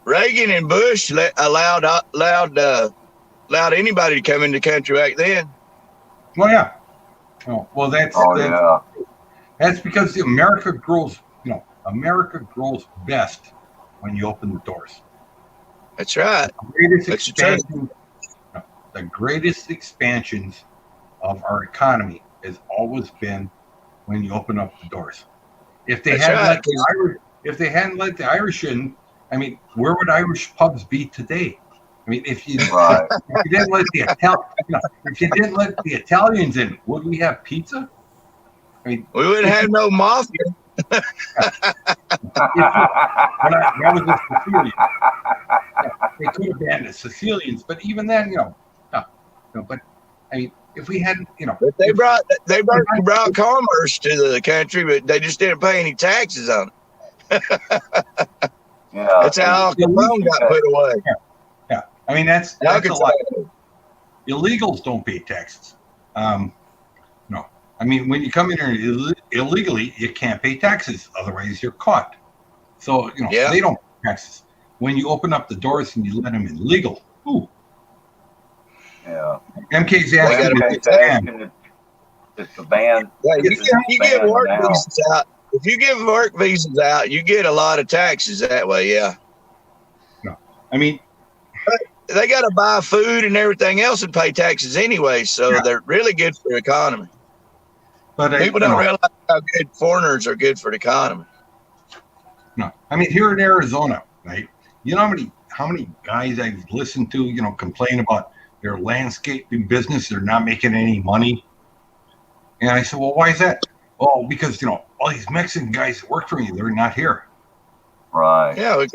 Reagan and Bush allowed anybody to come into the country back then. Well, yeah. Oh, well, that's because America grows. America grows best when you open the doors. That's right. The greatest expansions of our economy has always been when you open up the doors. If they hadn't let the Irish in, I mean, where would Irish pubs be today? I mean, if you didn't let the Italians in, would we have pizza? I mean, we wouldn't have no mafia. That was the Sicilians. They could have banned the Sicilians, but even then, but I mean, if we hadn't, but they brought commerce to the country, but they just didn't pay any taxes on it. Yeah, that's how HONGKONG got put away. Yeah. I mean, that's a lot. Illegals don't pay taxes. No. I mean, when you come in here illegally, you can't pay taxes. Otherwise, you're caught. So, they don't pay taxes. When you open up the doors and you let them in legal, ooh. Yeah. MK's asking it's a ban. Yeah, you give work visas out. If you give work visas out, you get a lot of taxes that way. Yeah. No, I mean, they got to buy food and everything else and pay taxes anyway, so they're really good for the economy. But people don't realize how good foreigners are good for the economy. No, I mean here in Arizona, right? You know how many guys I've listened to, complain about their landscaping business, they're not making any money. And I said, well, why is that? Oh, because all these Mexican guys that work for me, they're not here. Right. Yeah.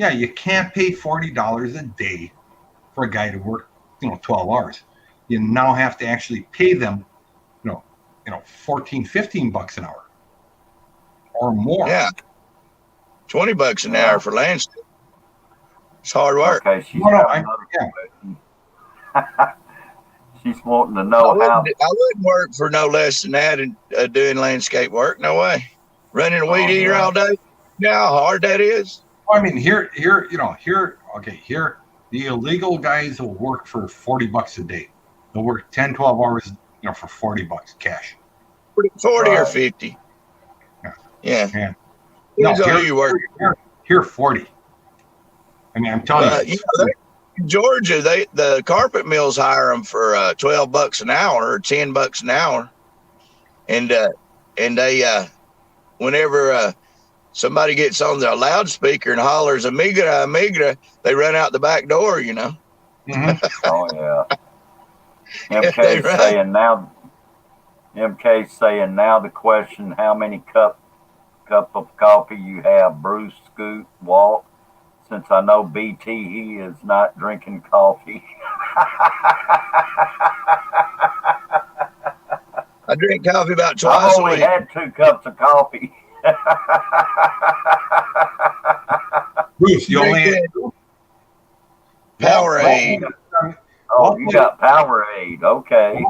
You can't pay $40 a day for a guy to work, 12 hours. You now have to actually pay them, $14-15 an hour or more. Yeah. $20 an hour for landscape. It's hard work. Okay, she's wanting to know I wouldn't work for no less than that and doing landscape work. No way. Running a weed eater all day. You know how hard that is? I mean, here, the illegal guys will work for $40 a day. They'll work 10, 12 hours, for $40 cash. 40 or 50. Yeah. No, here 40. I mean, I'm telling you. In Georgia, the carpet mills hire them for $12 an hour or $10 an hour, and they whenever somebody gets on the loudspeaker and hollers "Amigra, Amigra," they run out the back door. Mm-hmm. Oh yeah. MK's saying now the question: how many cup of coffee you have, Bruce, Scoot, Walt? Since I know BT, he is not drinking coffee. I drink coffee about twice a week. I've only had 2 cups of coffee. Bruce, you only had Powerade. Oh, you got Powerade. Okay.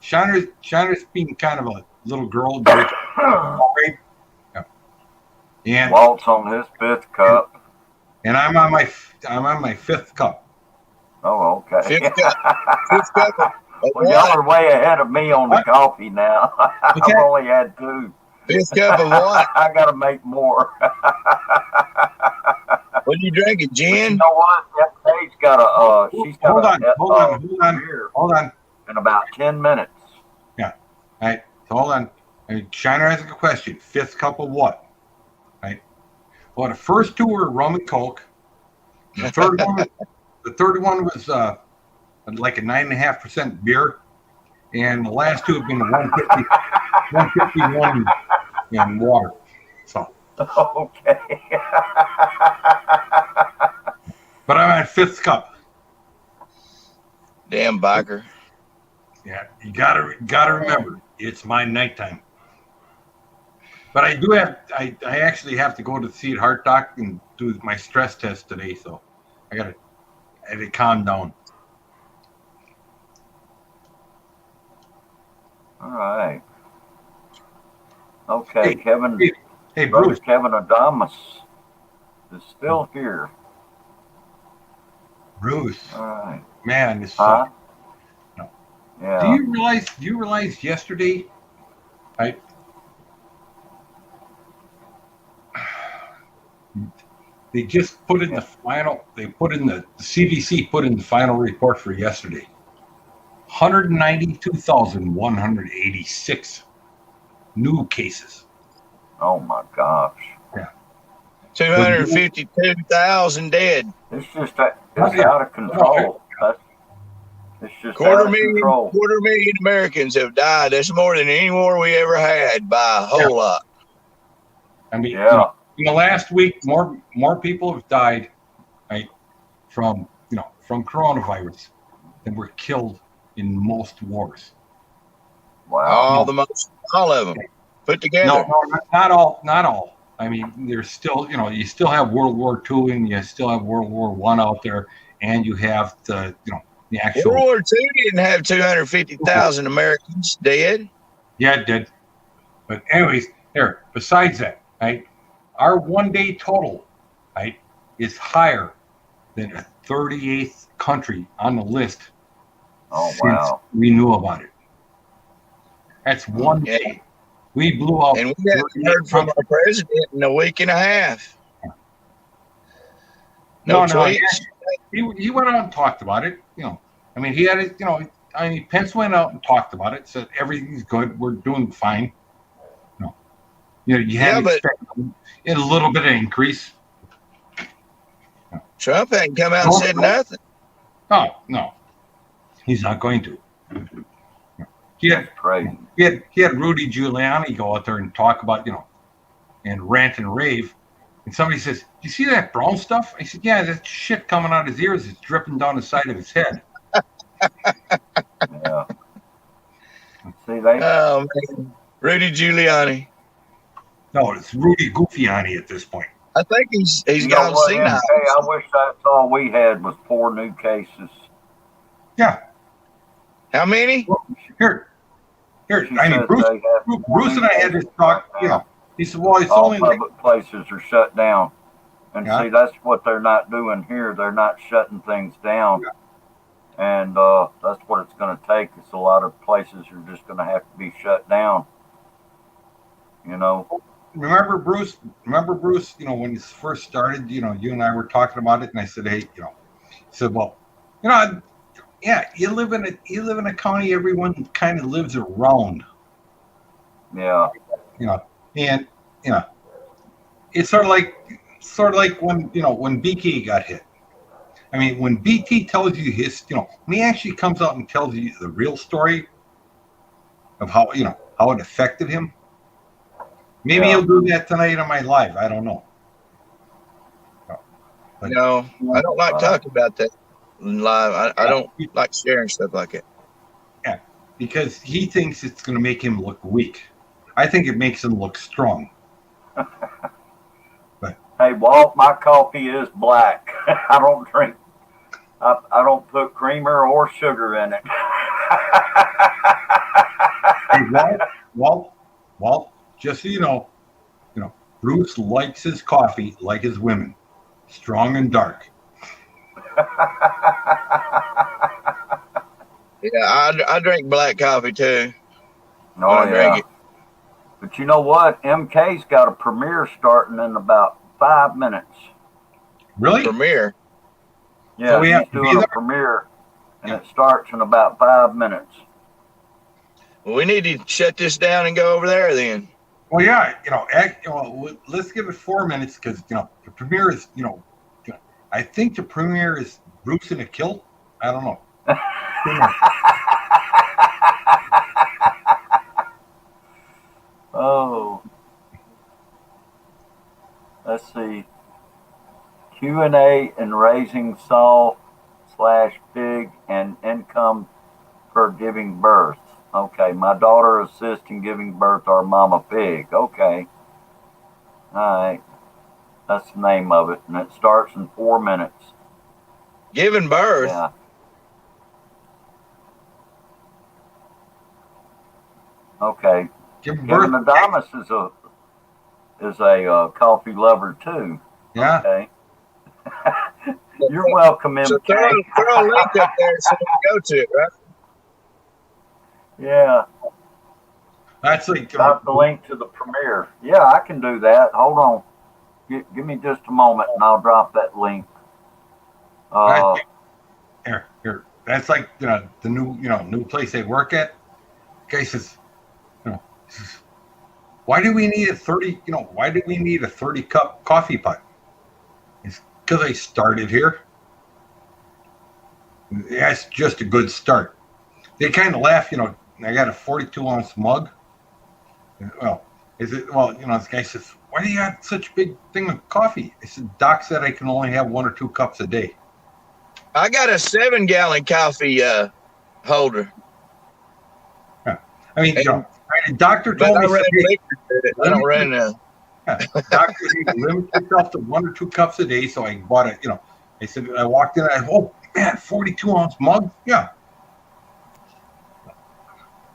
Shauna's being kind of a little girl drinking Powerade. And Walt's on his 5th cup, and I'm on my 5th cup. Oh, okay. 5th cup. Well, y'all are way ahead of me on the coffee now. I've only had 2. Fifth cup of what? I gotta make more. What are you drinking, But you gin? know what? FK's got she's got Hold on. in about 10 minutes. Yeah. All right. So hold on. Shiner has a question. Fifth cup of what? Right. Well, the first two were rum and coke. The third one was like a 9.5% beer, and the last two have been 151 and water. So, Okay. but I'm at fifth cup. Damn biker. Yeah, you gotta remember, it's my nighttime. But I do have, I actually have to go to see a heart doc and do my stress test today, so I had to calm down. All right. Okay, Hey, Kevin. Hey, Brother Bruce. Kevin Adamus is still here. Bruce, All right. man, this Huh? sucks. No. Yeah. Do you realize yesterday, they just put in the CDC put in the final report for yesterday. 192,186 new cases. Oh my gosh. Yeah. 252,000 dead. It's just it's out of control. It's just out of control. Quarter million Americans have died. That's more than any war we ever had by a whole lot. I mean, Yeah. in the last week, more people have died, right, from coronavirus than were killed in most wars. Wow. All of them put together. No, not all. I mean, there's still, you still have World War II and you still have World War I out there, and you have the actual. World War II didn't have 250,000 Americans dead. Yeah, it did. But anyways, besides that, right, our one-day total, right, is higher than a 38th country on the list since we knew about it. That's one day. We blew out. And we haven't heard from our president in a week and a half. No tweets. He went out and talked about it. I mean, he had it. Pence went out and talked about it. Said everything's good. We're doing fine. You had expected a little bit of increase. Trump hadn't come out and said nothing. Oh no, he's not going to. That's crazy. He had Rudy Giuliani go out there and talk about, and rant and rave. And somebody says, "Do you see that brown stuff?" I said, "Yeah, that shit coming out of his ears is dripping down the side of his head." Yeah. See, they. Oh man, Rudy Giuliani. No, it's Rudy Goofiani at this point. I think he's gone senile. Hey, I wish that's all we had was 4 new cases. Yeah. How many? Well, here. I mean, Bruce and I had this talk. He said, "Well, it's all only public places are shut down." And see, that's what they're not doing here. They're not shutting things down. Yeah. And that's what it's going to take. It's a lot of places are just going to have to be shut down. Remember Bruce, when this first started, you and I were talking about it, and I said, "Hey, he said, well, yeah, you live in a county everyone kind of lives around." Yeah. And it's sort of like when when BT got hit. I mean, when BT tells you when he actually comes out and tells you the real story of how it affected him. Maybe he'll do that tonight on my live. I don't know. But, no, I don't like talking about that live. I don't like sharing stuff like that. Yeah, because he thinks it's going to make him look weak. I think it makes him look strong. But hey, Walt, my coffee is black. I don't drink. I don't put creamer or sugar in it. Hey, Walt. Just so you know, Bruce likes his coffee like his women, strong and dark. Yeah, I drink black coffee too. No, I drink it. But you know what? MK's got a premiere starting in about 5 minutes. Really? Premiere. Yeah, So we have he's to be doing a there? premiere, and Yeah. it starts in about 5 minutes. Well, we need to shut this down and go over there then. Well, yeah, let's give it 4 minutes because the premiere is I think the premiere is Bruce in a Kilt. I don't know. Oh, let's see. Q&A and raising Saul/pig and income for giving birth. Okay, my daughter assists in giving birth our mama pig. Okay. All right. That's the name of it. And it starts in 4 minutes. Giving birth. Yeah. Okay. Give birth. Kevin Adamas is a coffee lover too. Yeah. Okay. You're welcome, So MK. throw a link up there so we can go to it, right? Yeah. That's like Got the link to the premiere. Yeah, I can do that. Hold on. Give me just a moment and I'll drop that link. here. That's like the new place they work at. Guy says, why do we need a 30? Why do we need a 30-cup coffee pot? It's because I started here. That's just a good start. They kind of laugh. I got a 42-ounce mug. Well, is it? Well, this guy says, why do you have such a big thing of coffee? I said, Doc said I can only have 1 or 2 cups a day. I got a 7-gallon coffee holder. Yeah. I mean, the doctor told me, I don't run now. Doctor said, limit yourself to 1 or 2 cups a day. So I bought it. I said, I walked in. Oh man, 42-ounce mug. Yeah,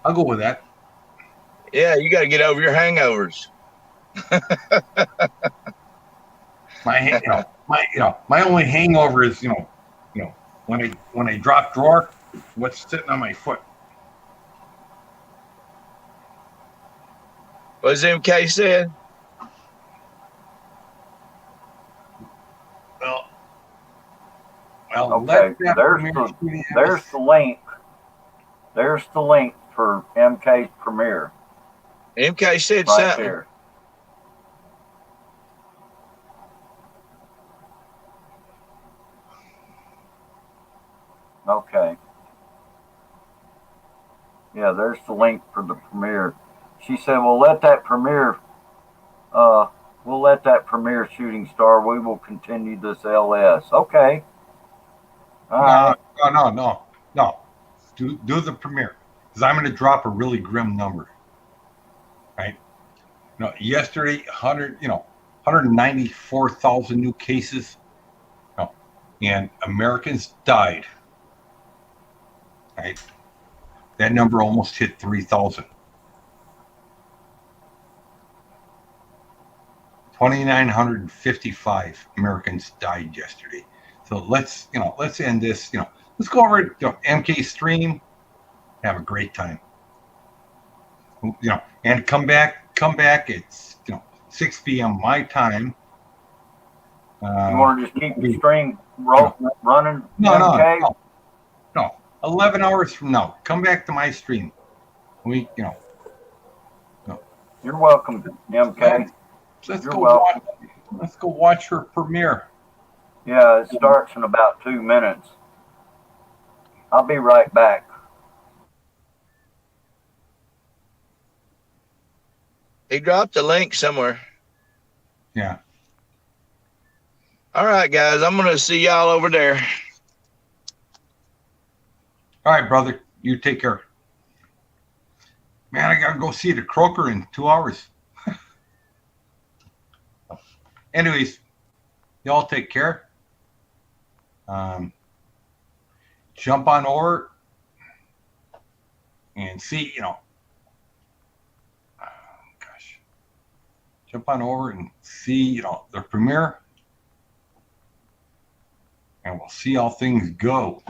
I'll go with that. Yeah, you got to get over your hangovers. My only hangover is when I drop drawer, what's sitting on my foot. What's MK said? Well, Okay. There's the link. There's the link for MK's premiere. MK said right something. there. Okay. Yeah, there's the link for the premiere. She said, we'll let that premiere shooting star. We will continue this LS. Okay. All right. No. Do the premiere. Because I'm going to drop a really grim number. Right? Yesterday, 194,000 new cases. And Americans died. Right? That number almost hit 3,000. 2,955 Americans died yesterday. So let's end this. Let's go over to MK stream, have a great time. And come back. It's 6 p.m. my time. You want to just keep the stream running? No. 11 hours from now, come back to my stream. You're welcome, MK. Let's go watch her premiere. Yeah, it starts in about 2 minutes. I'll be right back. He dropped the link somewhere. Yeah. All right, guys. I'm going to see y'all over there. All right, brother. You take care. Man, I got to go see the croaker in 2 hours. Anyways, y'all take care. Jump on over and see, jump on over and see, the premiere, and we'll see how things go.